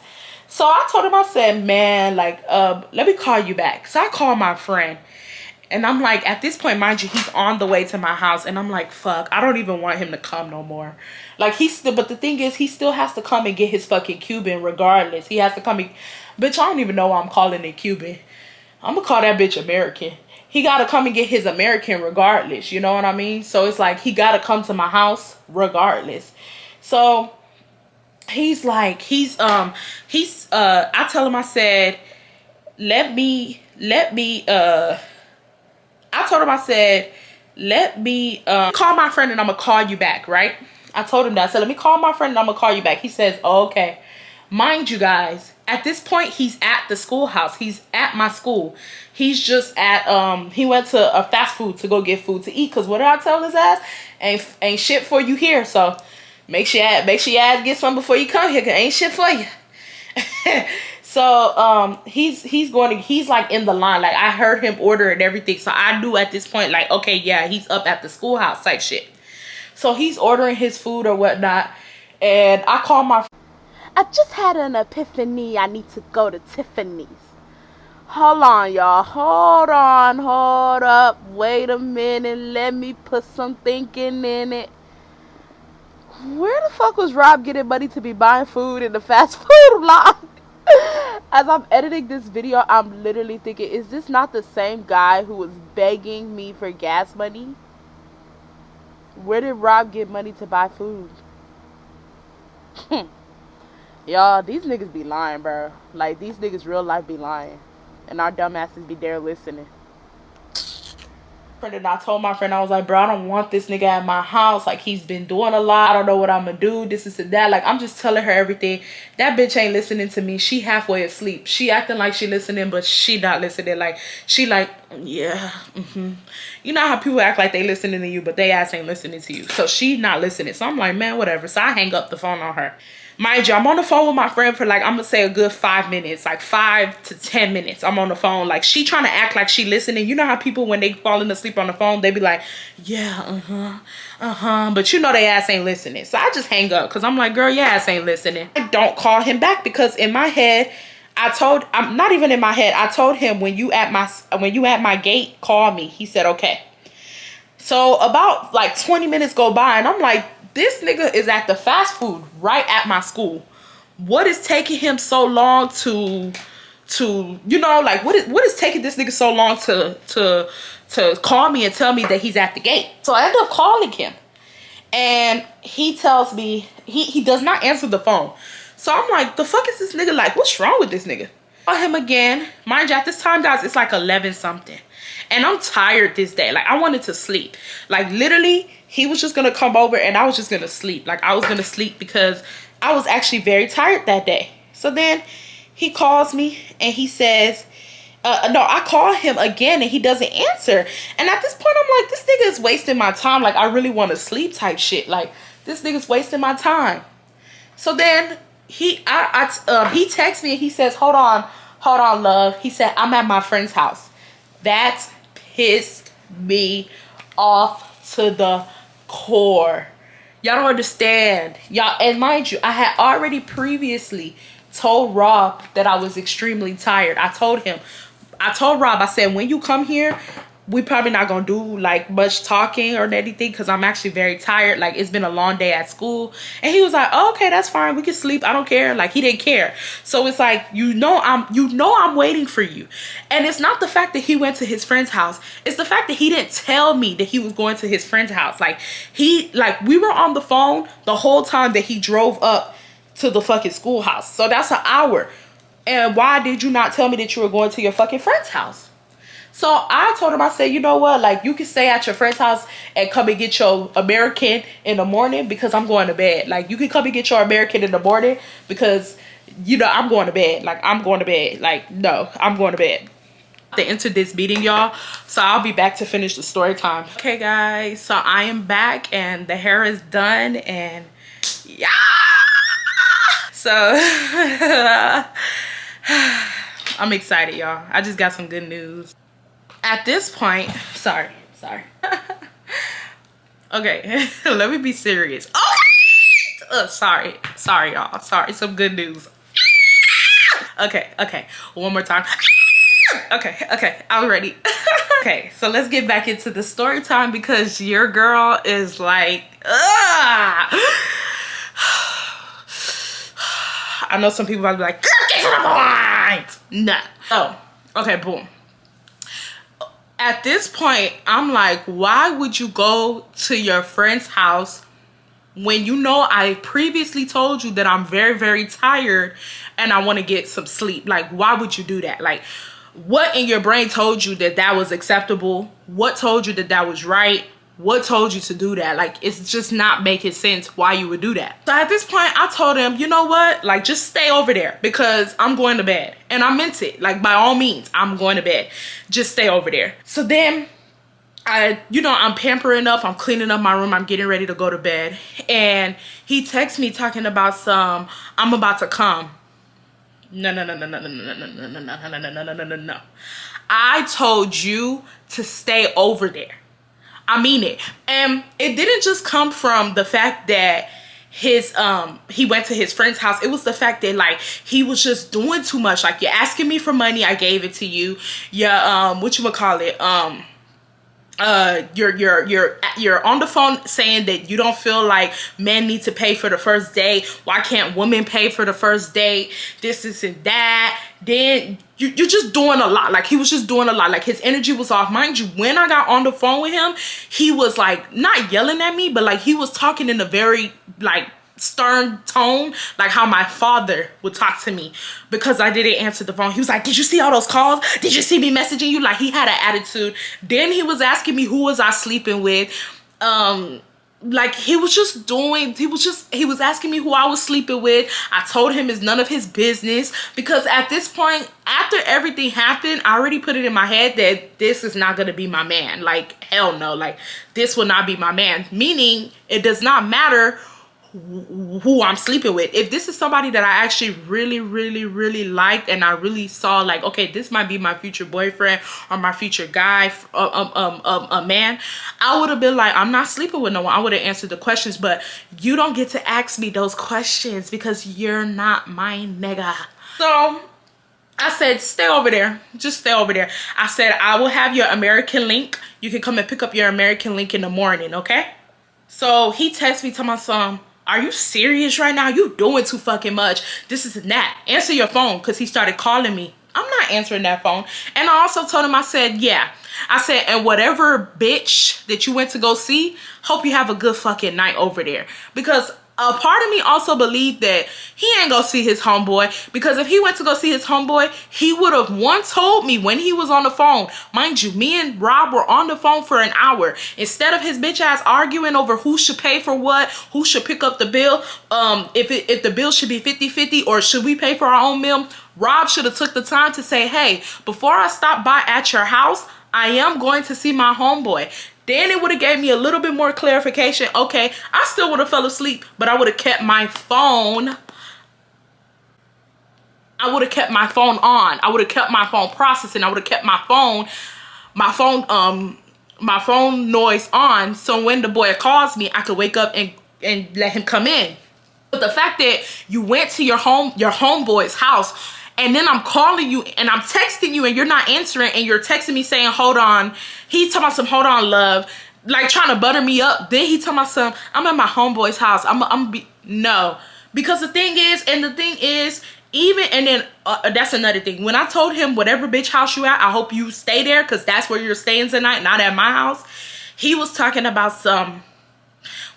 So I told him, I said, man, like, let me call you back. So I called my friend. And I'm like, at this point, mind you, he's on the way to my house. And I'm like, fuck, I don't even want him to come no more. Like, but the thing is, he still has to come and get his fucking Cuban regardless. He has to come and, bitch, I don't even know why I'm calling it Cuban. I'm gonna call that bitch American. He gotta come and get his American regardless. You know what I mean? So it's like, he gotta come to my house regardless. So he's like, I tell him, I said, I told him, I said, let me call my friend and I'm gonna call you back, right? I told him that. I said, let me call my friend and I'm gonna call you back. He says, oh, okay. Mind you guys, at this point, he's at the schoolhouse. He's at my school. He's just at, he went to a fast food to go get food to eat. Because what did I tell his ass? Ain't shit for you here. So make sure your ass get some before you come here, because ain't shit for you. So he's like in the line. Like, I heard him order and everything. So I knew at this point, like, okay, yeah, he's up at the schoolhouse type shit. So he's ordering his food or whatnot. And I call my, I just had an epiphany. I need to go to Tiffany's. Hold on, y'all. Hold up. Wait a minute. Let me put some thinking in it. Where the fuck was Rob getting money to be buying food in the fast food line? As I'm editing this video, I'm literally thinking, is this not the same guy who was begging me for gas money? Where did Rob get money to buy food? Y'all, these niggas be lying, bro. Like, these niggas real life be lying. And our dumbasses be there listening. And I told my friend, I was like, bro, I don't want this nigga at my house. Like, he's been doing a lot. I don't know what I'm gonna do. This is that. Like, I'm just telling her everything. That bitch ain't listening to me. She halfway asleep. She acting like she listening, but she not listening. Like, she like, yeah, You know how people act like they listening to you, but they ass ain't listening to you. So she not listening. So I'm like, man, whatever. So I hang up the phone on her. Mind you, I'm on the phone with my friend for like, I'm gonna say a good 5 minutes, like 5 to 10 minutes. I'm on the phone. Like, she trying to act like she listening. You know how people, when they falling asleep on the phone, they be like, yeah, but you know they ass ain't listening. So I just hang up because I'm like, girl, your ass ain't listening. I don't call him back because in my head, I'm not even in my head. I told him, when you at my gate, call me. He said, okay. So about like 20 minutes go by and I'm like, this nigga is at the fast food right at my school. What is taking him so long to you know, like what is taking this nigga so long to call me and tell me that he's at the gate? So I end up calling him and he tells me he does not answer the phone. So I'm like, the fuck is this nigga like? What's wrong with this nigga? Call him again. Mind you, at this time, guys, it's like 11 something. And I'm tired this day. Like, I wanted to sleep. Like, literally, he was just going to come over and I was just going to sleep. Like, I was going to sleep because I was actually very tired that day. So then he calls me and he says, no, I call him again and he doesn't answer. And at this point, I'm like, this nigga is wasting my time. Like, I really want to sleep type shit. Like, this nigga's wasting my time. So then he texts me and he says, hold on, love. He said, I'm at my friend's house. That pissed me off to the core. Y'all don't understand. Y'all, and mind you, I had already previously told Rob that I was extremely tired. I told Rob, I said, when you come here, we probably not gonna do like much talking or anything because I'm actually very tired. Like, it's been a long day at school. And he was like, oh, okay, that's fine, we can sleep, I don't care. Like, he didn't care. So it's like, I'm waiting for you. And it's not the fact that he went to his friend's house, it's the fact that he didn't tell me that he was going to his friend's house. Like, we were on the phone the whole time that he drove up to the fucking schoolhouse. So that's an hour. And why did you not tell me that you were going to your fucking friend's house? So I told him, I said, you know what? Like, you can stay at your friend's house and come and get your American in the morning because I'm going to bed. Like, you can come and get your American in the morning because, you know, I'm going to bed. Like, I'm going to bed. Like, no, I'm going to bed. To enter this meeting, y'all. So I'll be back to finish the story time. Okay, guys. So I am back and the hair is done and yeah. So I'm excited, y'all. I just got some good news. At this point, sorry. Okay, let me be serious. Oh, sorry, y'all. Sorry, some good news. Okay, one more time. Okay, I'm ready. Okay, so let's get back into the story time because your girl is like, I know some people might be like, get to the point. No. Oh, okay, boom. At this point, I'm like, why would you go to your friend's house when you know I previously told you that I'm very, very tired and I want to get some sleep? Like, why would you do that? Like, what in your brain told you that that was acceptable? What told you that that was right? What told you to do that? Like, it's just not making sense why you would do that. So at this point, I told him, you know what? Like, just stay over there because I'm going to bed. And I meant it. Like, by all means, I'm going to bed. Just stay over there. So then I'm pampering up. I'm cleaning up my room. I'm getting ready to go to bed. And he texts me talking about I'm about to come. No. I told you to stay over there. I mean it. And it didn't just come from the fact that he went to his friend's house. It was the fact that, like, he was just doing too much. Like, you're asking me for money, I gave it to you. Yeah, you're on the phone saying that you don't feel like men need to pay for the first date. Why can't women pay for the first date? This and that. Then you're just doing a lot. Like, he was just doing a lot. Like, his energy was off. Mind you, when I got on the phone with him, he was like not yelling at me, but like he was talking in a very like stern tone, like how my father would talk to me because I didn't answer the phone. He was like, did you see all those calls? Did you see me messaging you? Like, he had an attitude. Then he was asking me who was I sleeping with. Like, he was asking me who I was sleeping with. I told him it's none of his business, because at this point, after everything happened, I already put it in my head that this is not gonna be my man. Like, hell no, like, this will not be my man. Meaning, it does not matter who I'm sleeping with. If this is somebody that I actually really liked, and I really saw like, okay, this might be my future boyfriend or my future guy, a man, I would have been like, I'm not sleeping with no one. I would have answered the questions. But you don't get to ask me those questions because you're not my nigga. So I said, stay over there. Just stay over there. I said, I will have your American link. You can come and pick up your American link in the morning, okay? So he texted me, tell my son, are you serious right now? You doing too fucking much. This is that. Answer your phone, because he started calling me. I'm not answering that phone. And I also told him, I said, yeah. I said, and whatever bitch that you went to go see, hope you have a good fucking night over there. Because a part of me also believed that he ain't gonna see his homeboy, because if he went to go see his homeboy, he would have once told me when he was on the phone. Mind you, me and Rob were on the phone for an hour. Instead of his bitch ass arguing over who should pay for what, who should pick up the bill, if the bill should be 50-50 or should we pay for our own meal, Rob should have took the time to say, hey, before I stop by at your house, I am going to see my homeboy. Then it would have gave me a little bit more clarification. Okay, I still would have fell asleep, but I would have kept my phone. I would have kept my phone on. I would have kept my phone processing. I would have kept my phone noise on. So when the boy calls me, I could wake up and let him come in. But the fact that you went to your homeboy's house, and then I'm calling you and I'm texting you and you're not answering, and you're texting me saying, hold on. He's talking about some, hold on, love. Like, trying to butter me up. Then he talking about some, I'm at my homeboy's house. No. Because the thing is, even, and then that's another thing. When I told him, whatever bitch house you at, I hope you stay there, because that's where you're staying tonight, not at my house. He was talking about some,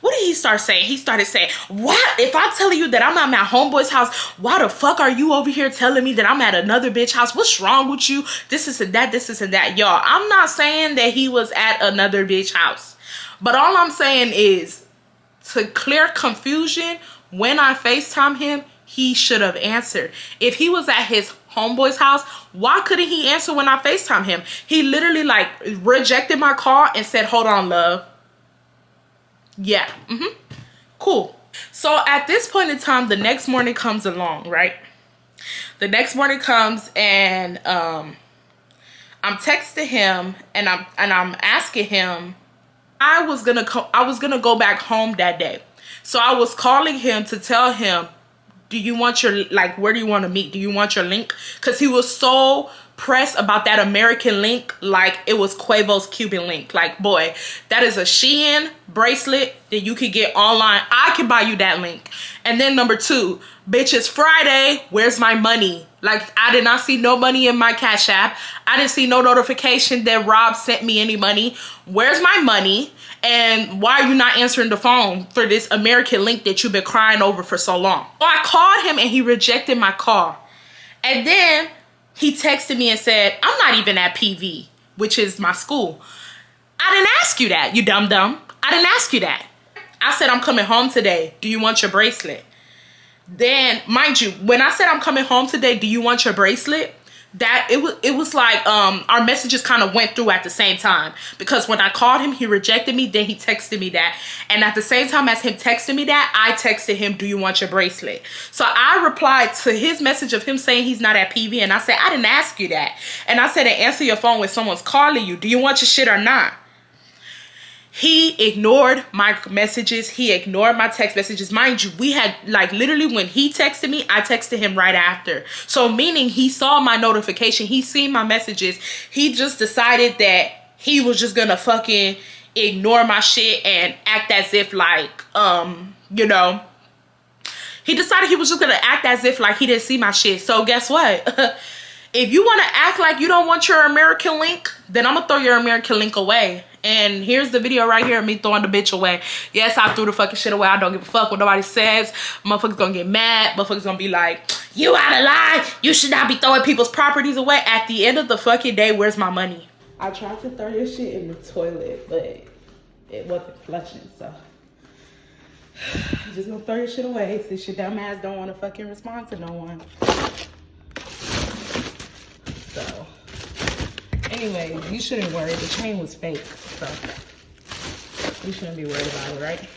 what did he start saying? He started saying, what? If I'm telling you that I'm at my homeboy's house, why the fuck are you over here telling me that I'm at another bitch house? What's wrong with you? This is and that. Y'all, I'm not saying that he was at another bitch house. But all I'm saying is, to clear confusion, when I FaceTime him, he should have answered. If he was at his homeboy's house, why couldn't he answer when I FaceTime him? He literally like rejected my call and said, hold on, love. Yeah, cool. So at this point in time, the next morning comes along, right? The next morning comes, and I'm texting him, and I'm asking him. I was gonna go back home that day, so I was calling him to tell him, do you want your, like, where do you want to meet? Do you want your link? Because he was so pressed about that American link, like it was Quavo's Cuban link. Like, boy, that is a Shein bracelet that you could get online. I can buy you that link. And then number two, bitch, it's Friday. Where's my money? Like, I did not see no money in my Cash App. I didn't see no notification that Rob sent me any money. Where's my money? And why are you not answering the phone for this American link that you've been crying over for so long? So I called him and he rejected my call. And then he texted me and said, I'm not even at PV, which is my school. I didn't ask you that, you dumb. I didn't ask you that. I said, I'm coming home today. Do you want your bracelet? Then, mind you, when I said I'm coming home today, do you want your bracelet? That it was like our messages kind of went through at the same time, because when I called him, he rejected me, then he texted me that, and at the same time as him texting me that, I texted him, do you want your bracelet? So I replied to his message of him saying he's not at PV, and I said, I didn't ask you that. And I said, answer your phone when someone's calling you. Do you want your shit or not? He ignored my messages. He ignored my text messages. Mind you, we had, like, literally when he texted me, I texted him right after. So meaning he saw my notification. He seen my messages. He just decided that he was just gonna fucking ignore my shit and act as if like, you know, he decided he was just gonna act as if like he didn't see my shit. So guess what? If you want to act like you don't want your American link, then I'm gonna throw your American link away. And here's the video right here of me throwing the bitch away. Yes, I threw the fucking shit away. I don't give a fuck what nobody says. Motherfuckers gonna get mad. Motherfuckers gonna be like, you out of line. You should not be throwing people's properties away. At the end of the fucking day, where's my money? I tried to throw your shit in the toilet, but it wasn't flushing, so. I'm just gonna throw your shit away since your dumb ass don't want to fucking respond to no one. So, anyway, you shouldn't worry. The chain was fake, so you shouldn't be worried about it, right?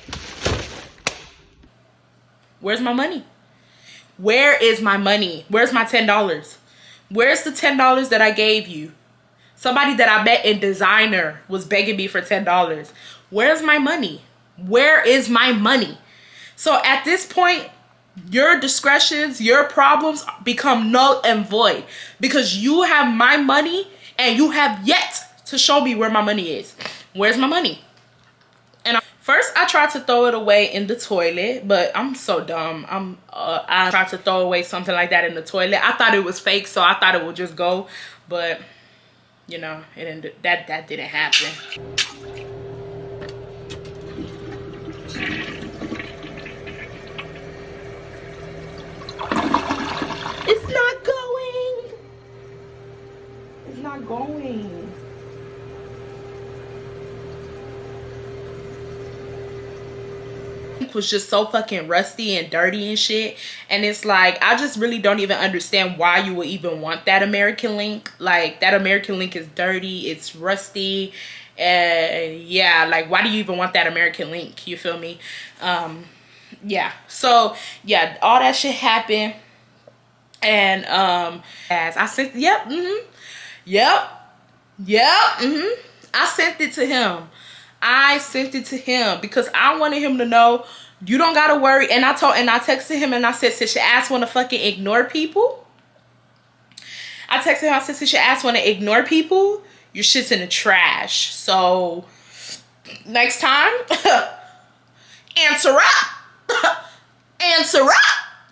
Where's my money? Where is my money? Where's my $10? Where's the $10 that I gave you? Somebody that I met in designer was begging me for $10. Where's my money? Where is my money? So at this point, your discretions, your problems become null and void because you have my money and you have yet to show me where my money is. Where's my money? And first I tried to throw it away in the toilet, but I'm so dumb. I tried to throw away something like that in the toilet. I thought it was fake, so I thought it would just go, but you know, it didn't, that didn't happen. It's not going. It's not going. It was just so fucking rusty and dirty and shit. And it's like, I just really don't even understand why you would even want that American link. Like, that American link is dirty, it's rusty. Yeah, like, why do you even want that American link? You feel me? Yeah, so yeah, all that shit happened. And as I sent, I sent it to him. I sent it to him because I wanted him to know you don't gotta worry. And I texted him and I said, since your ass wanna fucking ignore people, I texted him, I said, since your ass wanna ignore people, your shit's in the trash. So next time, answer up. Answer up.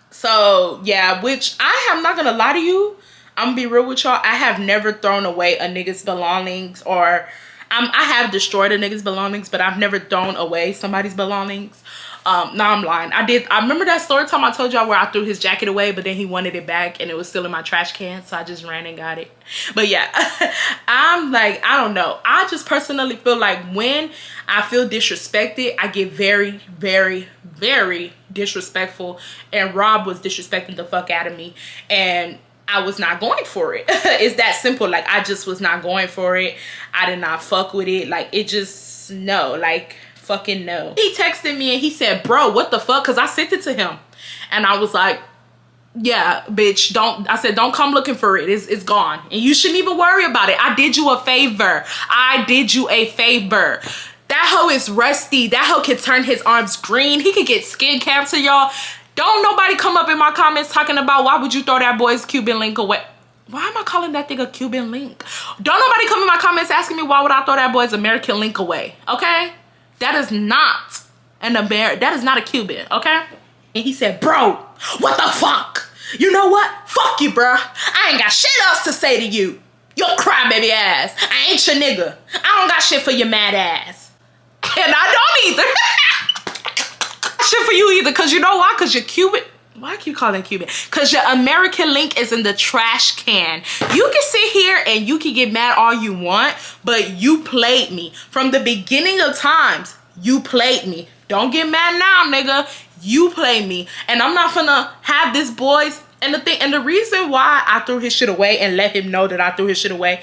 So yeah, which I am not gonna lie to you, I'm gonna be real with y'all, I have never thrown away a nigga's belongings, or I have destroyed a nigga's belongings, but I've never thrown away somebody's belongings. No, I'm lying. I remember that story time I told y'all where I threw his jacket away, but then he wanted it back and it was still in my trash can, so I just ran and got it. But yeah, I'm like, I don't know. I just personally feel like when I feel disrespected, I get very, very, very disrespectful, and Rob was disrespecting the fuck out of me, and I was not going for it. It's that simple. Like, I just was not going for it. I did not fuck with it. Like, it just, no, like, fucking no. He texted me and he said, bro, what the fuck? Because I sent it to him. And I was like, yeah, bitch, I said, don't come looking for it. It's gone. And you shouldn't even worry about it. I did you a favor. I did you a favor. That hoe is rusty. That hoe can turn his arms green. He could get skin cancer, y'all. Don't nobody come up in my comments talking about why would you throw that boy's Cuban link away. Why am I calling that thing a Cuban link? Don't nobody come in my comments asking me why would I throw that boy's American link away, okay? That is not that is not a Cuban, okay? And he said, bro, what the fuck? You know what? Fuck you, bro. I ain't got shit else to say to you. Your crybaby ass. I ain't your nigga. I don't got shit for your mad ass. And I don't either. Shit for you either, because you know why? Because you're Cuban. Why I keep calling Cuban? Because your American link is in the trash can. You can sit here and you can get mad all you want, but you played me. From the beginning of times, you played me. Don't get mad now, nigga. You played me. And I'm not gonna have this boy's, and the reason why I threw his shit away and let him know that I threw his shit away,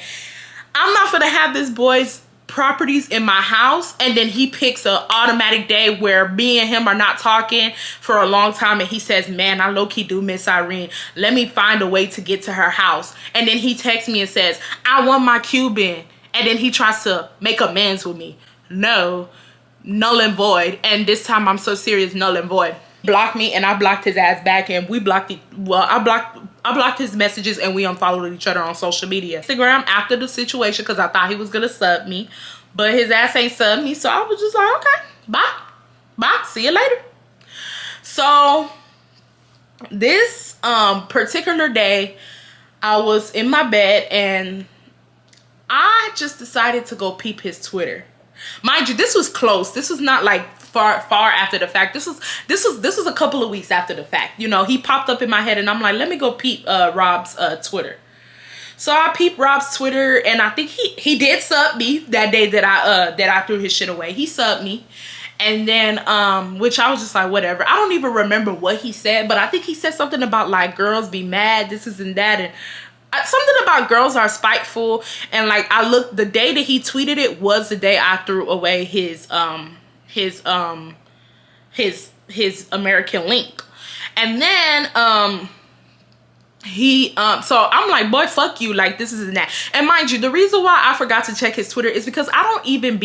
I'm not gonna have this boy's properties in my house and then he picks a automatic day where me and him are not talking for a long time and he says, man, I low-key do miss Irene, let me find a way to get to her house. And then he texts me and says, I want my Cuban, and then he tries to make amends with me. No, null and void. And this time I'm so serious, null and void. Blocked me and I blocked his ass back, and we blocked the, well, I blocked his messages and we unfollowed each other on social media. Instagram after the situation because I thought he was gonna sub me, but his ass ain't sub me, so I was just like, okay, bye, see you later. So this particular day, I was in my bed and I just decided to go peep his Twitter. Mind you, this was close. This was not like far after the fact. This was a couple of weeks after the fact. You know, he popped up in my head and I'm like, let me go peep Rob's Twitter. So I peeped Rob's Twitter and I think he did sub me that day that I threw his shit away. He subbed me. And then which I was just like, whatever. I don't even remember what he said, but I think he said something about like girls be mad, this is and that, and something about girls are spiteful. And like I looked, the day that he tweeted it was the day I threw away his American link. And then so I'm like, boy, fuck you, like this is that. And mind you, the reason why I forgot to check his Twitter is because I don't even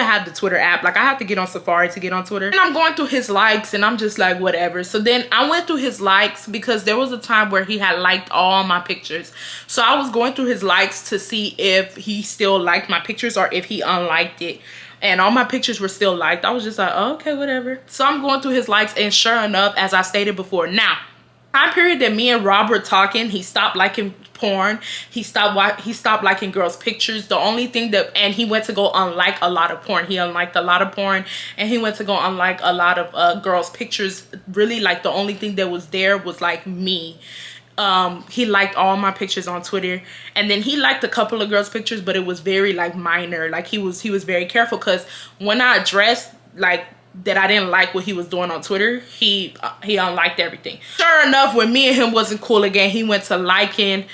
have the Twitter app. Like I have to get on Safari to get on Twitter, and I'm going through his likes and I'm just like, whatever. So then I went through his likes because there was a time where he had liked all my pictures. So I was going through his likes to see if he still liked my pictures or if he unliked it. And all my pictures were still liked. I was just like, oh, okay, whatever. So I'm going through his likes, and sure enough, as I stated before, now time period that me and Rob were talking, he stopped liking porn. He stopped liking girls' pictures. The only thing and he went to go unlike a lot of porn. He unliked a lot of porn, and he went to go unlike a lot of girls' pictures. Really, like the only thing that was there was like me. He liked all my pictures on Twitter, and then he liked a couple of girls' pictures, but it was very like minor. Like he was very careful, because when I addressed like that I didn't like what he was doing on Twitter, he unliked everything. Sure enough, when me and him wasn't cool again, he went to liking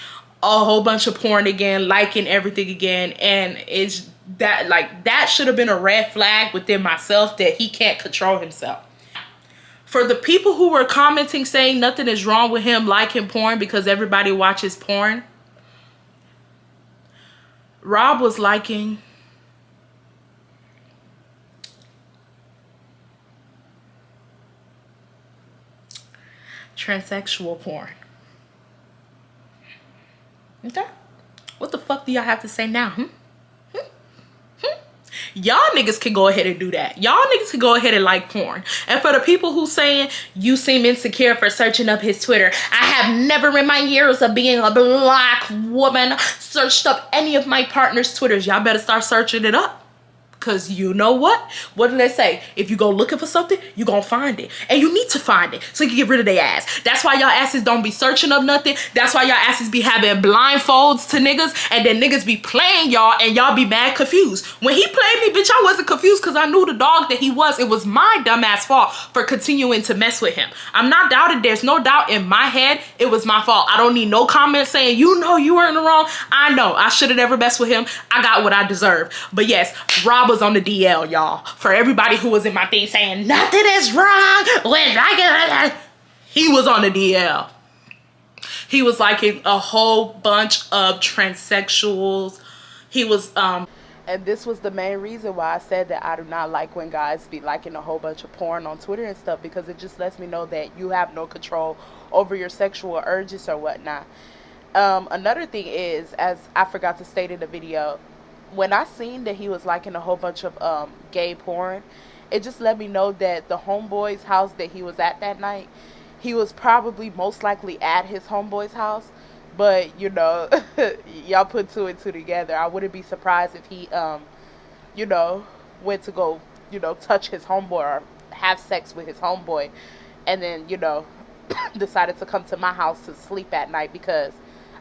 a whole bunch of porn again, liking everything again. And it's that, like, that should have been a red flag within myself that he can't control himself. For the people who were commenting saying nothing is wrong with him liking porn because everybody watches porn, Rob was liking transsexual porn. Okay? What the fuck do y'all have to say now? Y'all niggas can go ahead and do that. Y'all niggas can go ahead and like porn. And for the people who saying you seem insecure for searching up his Twitter, I have never in my years of being a black woman searched up any of my partner's Twitters. Y'all better start searching it up. Because you know what? What do they say? If you go looking for something, you gonna find it. And you need to find it so you can get rid of their ass. That's why y'all asses don't be searching up nothing. That's why y'all asses be having blindfolds to niggas. And then niggas be playing y'all and y'all be mad confused. When he played me, bitch, I wasn't confused because I knew the dog that he was. It was my dumbass fault for continuing to mess with him. I'm not doubting. There's no doubt in my head it was my fault. I don't need no comments saying, you know you were in the wrong. I know. I should have never messed with him. I got what I deserve. But yes, Rob was on the DL, y'all. For everybody who was in my thing saying nothing is wrong with liking, he was on the DL. He was liking a whole bunch of transsexuals. He was and this was the main reason why I said that I do not like when guys be liking a whole bunch of porn on Twitter and stuff, because it just lets me know that you have no control over your sexual urges or whatnot. Another thing is, as I forgot to state in the video, when I seen that he was liking a whole bunch of gay porn, it just let me know that the homeboy's house that he was at that night, he was probably most likely at his homeboy's house. But, you know, y'all put two and two together. I wouldn't be surprised if he, you know, went to go, you know, touch his homeboy or have sex with his homeboy. And then, you know, decided to come to my house to sleep at night, because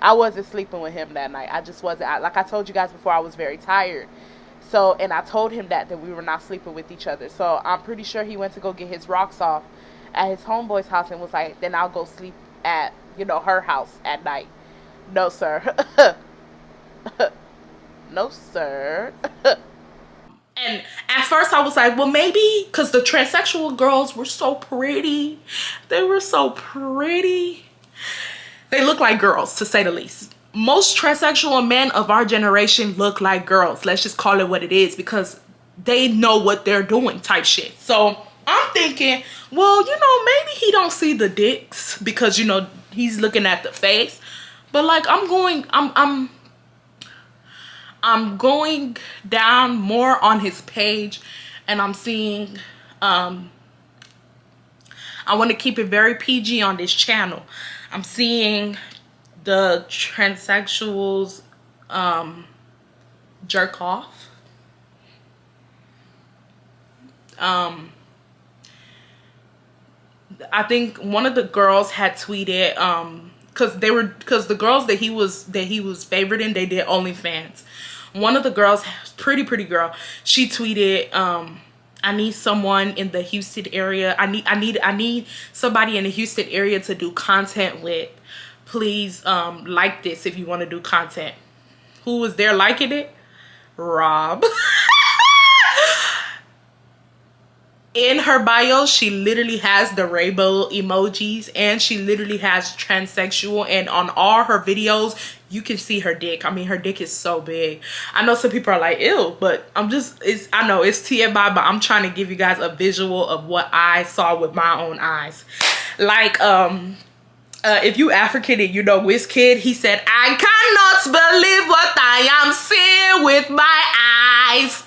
I wasn't sleeping with him that night. I just wasn't. Like I told you guys before, I was very tired. So, and I told him that we were not sleeping with each other. So I'm pretty sure he went to go get his rocks off at his homeboy's house and was like, then I'll go sleep at, you know, her house at night. No, sir. No, sir. And at first I was like, well, maybe because the transsexual girls were so pretty. They were so pretty. They look like girls, to say the least. Most transsexual men of our generation look like girls. Let's just call it what it is, because they know what they're doing type shit. So I'm thinking, well, you know, maybe he don't see the dicks because, you know, he's looking at the face. But like I'm going down more on his page, and I'm seeing I want to keep it very PG on this channel. I'm seeing the transsexuals jerk off. I think one of the girls had tweeted, because the girls that he was favoriting, they did OnlyFans. One of the girls, pretty girl, she tweeted, I need someone in the Houston area. I need somebody in the Houston area to do content with. Please like this if you want to do content. Who was there liking it? Rob. In her bio, she literally has the rainbow emojis, and she literally has transsexual, and on all her videos you can see her dick. I mean, her dick is so big. I know some people are like, ew, but I know it's TMI, but I'm trying to give you guys a visual of what I saw with my own eyes. Like, if you African and you know Wizkid, he said, I cannot believe what I am seeing with my eyes.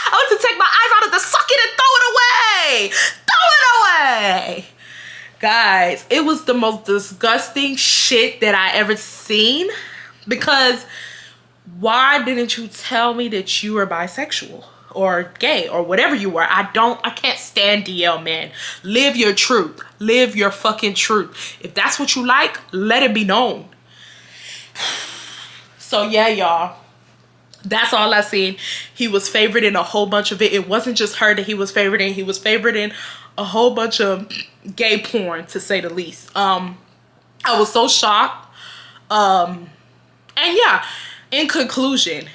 I want to take my eyes out of the socket and throw it away. Throw it away. Guys, it was the most disgusting shit that I ever seen. Because why didn't you tell me that you were bisexual or gay or whatever you were? I can't stand DL, man. Live your truth. Live your fucking truth. If that's what you like, let it be known. So yeah, y'all. That's all I seen. He was favoriting a whole bunch of it. It wasn't just her that he was favoriting. He was favoriting a whole bunch of gay porn, to say the least. I was so shocked. And yeah, in conclusion,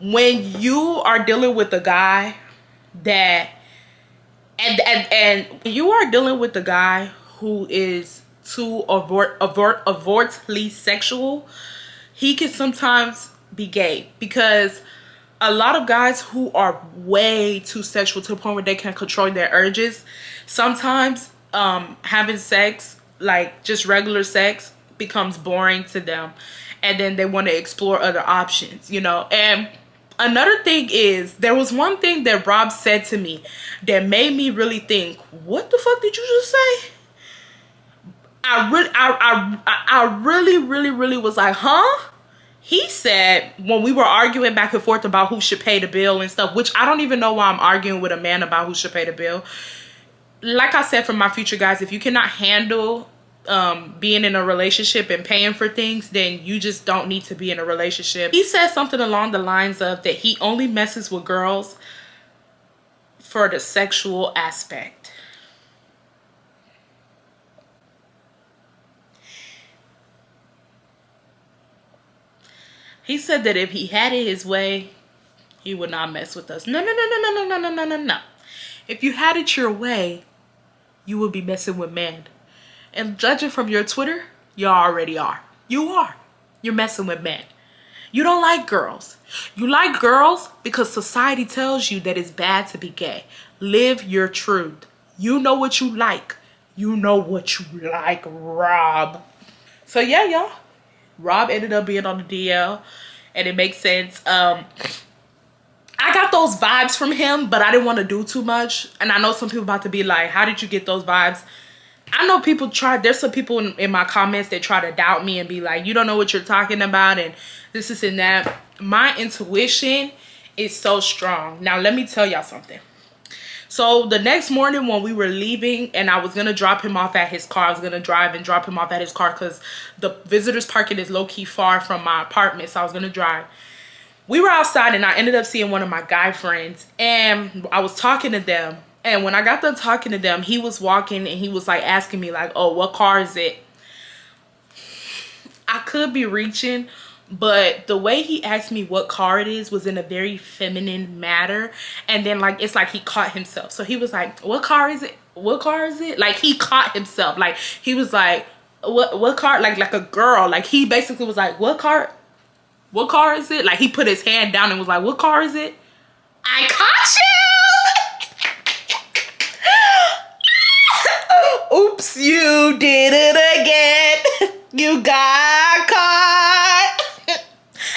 when you are dealing with a guy that and you are dealing with a guy who is too overtly sexual, he can sometimes be gay, because a lot of guys who are way too sexual to the point where they can't control their urges, sometimes having sex, like just regular sex, becomes boring to them, and then they want to explore other options, you know. And another thing is, there was one thing that Rob said to me that made me really think, what the fuck did you just say? I really was like, huh? He said, when we were arguing back and forth about who should pay the bill and stuff, which I don't even know why I'm arguing with a man about who should pay the bill. Like I said, for my future guys, if you cannot handle being in a relationship and paying for things, then you just don't need to be in a relationship. He said something along the lines of that he only messes with girls for the sexual aspect. He said that if he had it his way, he would not mess with us. No. If you had it your way, you would be messing with men. And judging from your Twitter, you already are. You are. You're messing with men. You don't like girls. You like girls because society tells you that it's bad to be gay. Live your truth. You know what you like. You know what you like, Rob. So yeah, y'all. Rob ended up being on the DL, and it makes sense. I got those vibes from him, but I didn't want to do too much. And I know some people about to be like, how did you get those vibes? I know people there's some people in my comments that try to doubt me and be like, you don't know what you're talking about and this and that. My intuition is so strong. Now, let me tell y'all something. So the next morning when we were leaving and I was going to drop him off at his car, I was going to drive and drop him off at his car because the visitors parking is low-key far from my apartment. So I was going to drive. We were outside and I ended up seeing one of my guy friends and I was talking to them. And when I got done talking to them, he was walking and he was like asking me like, oh, what car is it? I could be reaching, but the way he asked me what car it is was in a very feminine manner. And then like, it's like he caught himself. So he was like, what car is it? What car is it? Like he caught himself. Like he was like, what car? Like a girl. Like he basically was like, what car? What car is it? Like he put his hand down and was like, what car is it? I caught you. Oops, you did it again. You got caught.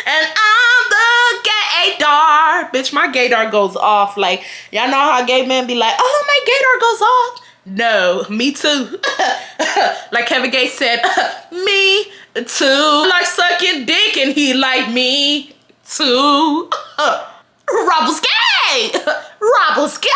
And I'm the gaydar. Bitch, my gaydar goes off. Like, y'all know how gay men be like, oh, my gaydar goes off. No, me too. Like Kevin Gates said, me too. Like sucking dick and he like me too. Rob was gay. Rob was gay.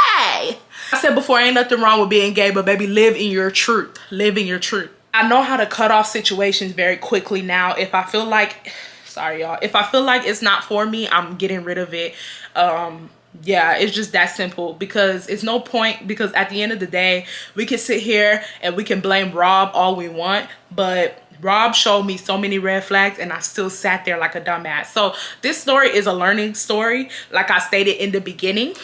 I said before, ain't nothing wrong with being gay, but baby, live in your truth. Live in your truth. I know how to cut off situations very quickly now. If I feel like, sorry y'all, if I feel like it's not for me, I'm getting rid of it. Yeah, it's just that simple, because it's no point, because at the end of the day, we can sit here and we can blame Rob all we want, but Rob showed me so many red flags and I still sat there like a dumbass. So this story is a learning story, like I stated in the beginning.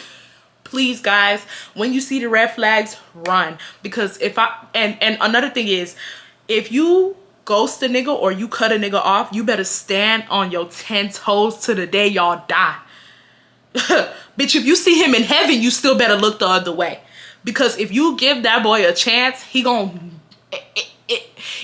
Please guys, when you see the red flags, run. Because if and another thing is, if you ghost a nigga or you cut a nigga off, you better stand on your 10 toes to the day y'all die. Bitch, if you see him in heaven, you still better look the other way. Because if you give that boy a chance, he gon'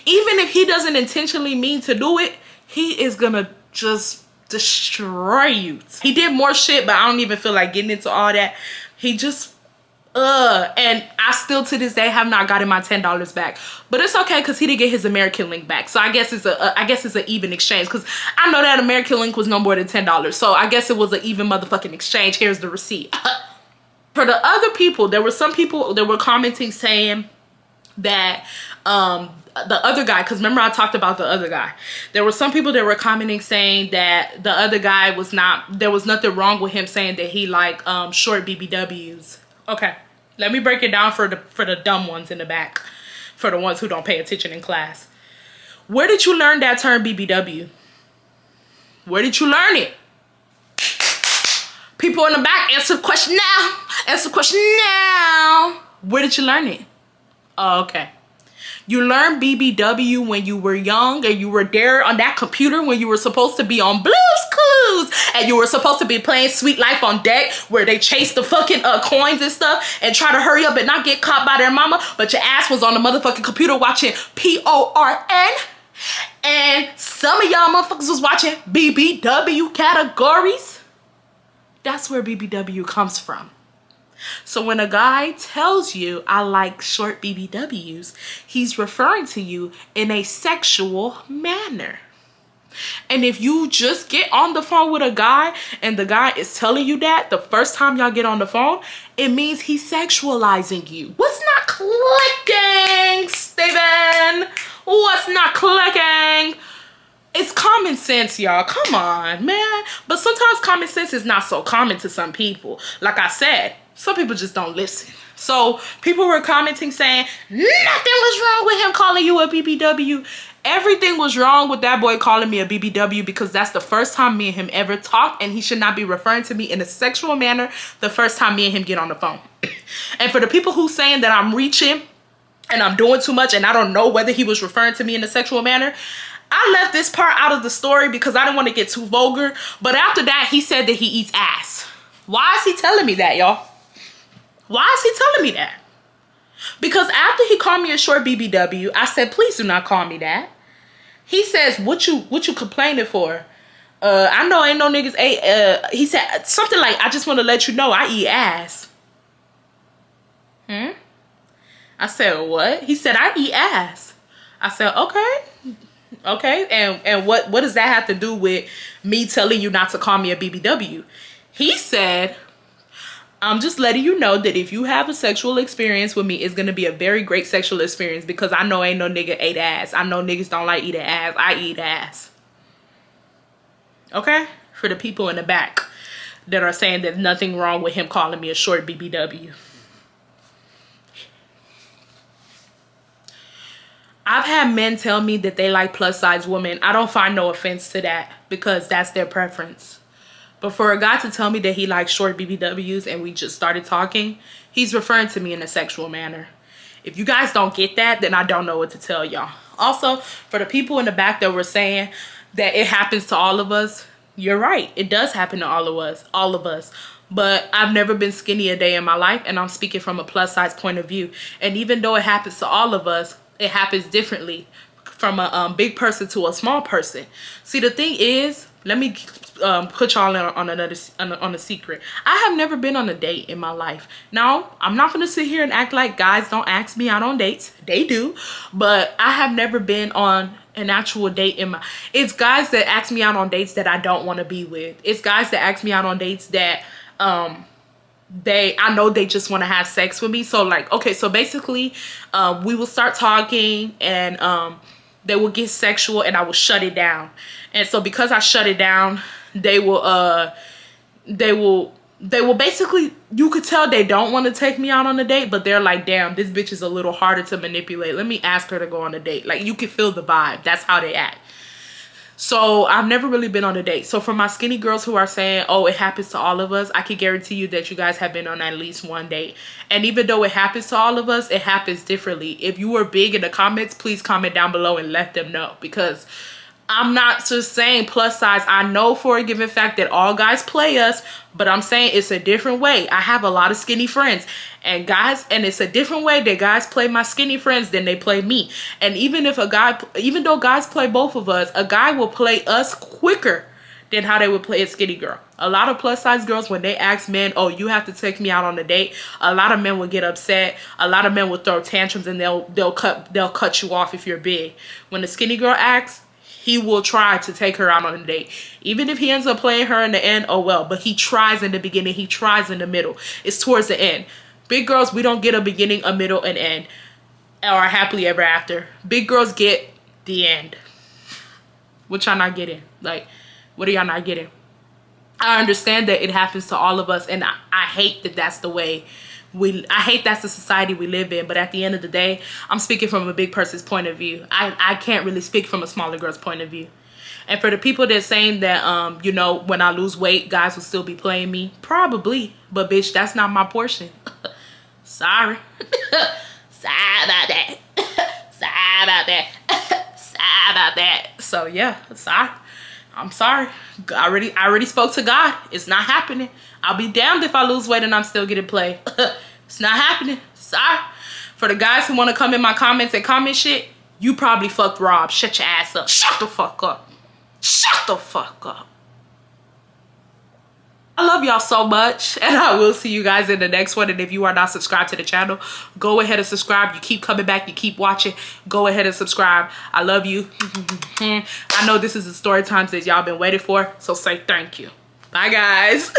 even if he doesn't intentionally mean to do it, he is gonna just destroy you. He did more shit, but I don't even feel like getting into all that. He just and I still to this day have not gotten my $10 back, but it's okay because he did get his American link back. So I guess it's an even exchange, because I know that American link was no more than $10. So I guess it was an even motherfucking exchange. Here's the receipt. For the other people, there were some people that were commenting saying that the other guy, because remember I talked about the other guy, there were some people that were commenting saying that the other guy was not, there was nothing wrong with him saying that he like short BBWs. Okay, let me break it down for the dumb ones in the back, for the ones who don't pay attention in class. Where did you learn that term BBW? Where did you learn it? People in the back, answer the question now. Answer the question now. Where did you learn it? Oh, okay. You learned BBW when you were young and you were there on that computer when you were supposed to be on Blue's Clues and you were supposed to be playing Sweet Life on Deck, where they chase the fucking coins and stuff and try to hurry up and not get caught by their mama, but your ass was on the motherfucking computer watching PORN, and some of y'all motherfuckers was watching BBW categories. That's where BBW comes from. So when a guy tells you I like short BBWs, he's referring to you in a sexual manner. And if you just get on the phone with a guy and the guy is telling you that the first time y'all get on the phone, it means he's sexualizing you. What's not clicking, Steven? What's not clicking? It's common sense, y'all. Come on, man. But sometimes common sense is not so common to some people. Like I said, some people just don't listen. So people were commenting saying nothing was wrong with him calling you a BBW. Everything was wrong with that boy calling me a BBW, because that's the first time me and him ever talked, and he should not be referring to me in a sexual manner the first time me and him get on the phone. And for the people who saying that I'm reaching and I'm doing too much and I don't know whether he was referring to me in a sexual manner, I left this part out of the story because I didn't want to get too vulgar. But after that, he said that he eats ass. Why is he telling me that, y'all? Why is he telling me that? Because after he called me a short BBW, I said, please do not call me that. He says, what you complaining for? I know ain't no niggas ate. He said something like, I just want to let you know I eat ass. I said, what? He said, I eat ass. I said, okay. Okay, and what does that have to do with me telling you not to call me a BBW? He said, I'm just letting you know that if you have a sexual experience with me, it's going to be a very great sexual experience, because I know ain't no nigga ate ass. I know niggas don't like eating ass. I eat ass. Okay? For the people in the back that are saying there's nothing wrong with him calling me a short BBW. I've had men tell me that they like plus size women. I don't find no offense to that, because that's their preference. But for a guy to tell me that he likes short BBWs and we just started talking, he's referring to me in a sexual manner. If you guys don't get that, then I don't know what to tell y'all. Also, for the people in the back that were saying that it happens to all of us, you're right. It does happen to all of us. But I've never been skinny a day in my life, and I'm speaking from a plus size point of view. And even though it happens to all of us, it happens differently from a big person to a small person. See, the thing is, let me put y'all on a secret. I have never been on a date in my life. Now, I'm not gonna sit here and act like guys don't ask me out on dates. They do, but I have never been on an actual date in my. It's guys that ask me out on dates that I don't want to be with. It's guys that ask me out on dates that I know they just want to have sex with me. So like, okay, so basically we will start talking, and they will get sexual, and I will shut it down. And so because I shut it down, they will basically, you could tell they don't want to take me out on a date, but they're like, damn, this bitch is a little harder to manipulate, let me ask her to go on a date. Like, you can feel the vibe. That's how they act. So I've never really been on a date. So for my skinny girls who are saying, oh, it happens to all of us, I can guarantee you that you guys have been on at least one date. And even though it happens to all of us, it happens differently. If you were big in the comments, please comment down below and let them know, because I'm not just saying plus size. I know for a given fact that all guys play us, but I'm saying it's a different way. I have a lot of skinny friends, and it's a different way that guys play my skinny friends than they play me. And even though guys play both of us, a guy will play us quicker than how they would play a skinny girl. A lot of plus size girls, when they ask men, oh, you have to take me out on a date, a lot of men will get upset. A lot of men will throw tantrums, and they'll cut you off if you're big. When the skinny girl asks, he will try to take her out on a date. Even if he ends up playing her in the end, oh well. But he tries in the beginning. He tries in the middle. It's towards the end. Big girls, we don't get a beginning, a middle, and end. Or a happily ever after. Big girls get the end. What y'all not getting? Like, what are y'all not getting? I understand that it happens to all of us. And I hate that that's the way I hate that's the society we live in. But at the end of the day, I'm speaking from a big person's point of view. I can't really speak from a smaller girl's point of view. And for the people that's saying that, you know, when I lose weight, guys will still be playing me, probably. But bitch, that's not my portion. Sorry. Sorry about that. Sorry about that. Sorry about that. So yeah, sorry. I'm sorry. I already spoke to God. It's not happening. I'll be damned if I lose weight and I'm still getting played. It's not happening. Sorry. For the guys who want to come in my comments and comment shit, you probably fucked Rob. Shut your ass up. Shut the fuck up. Shut the fuck up. I love y'all so much, and I will see you guys in the next one. And if you are not subscribed to the channel, go ahead and subscribe. You keep coming back, you keep watching, go ahead and subscribe. I love you. I know this is the story times that y'all been waiting for, so say thank you. Bye guys.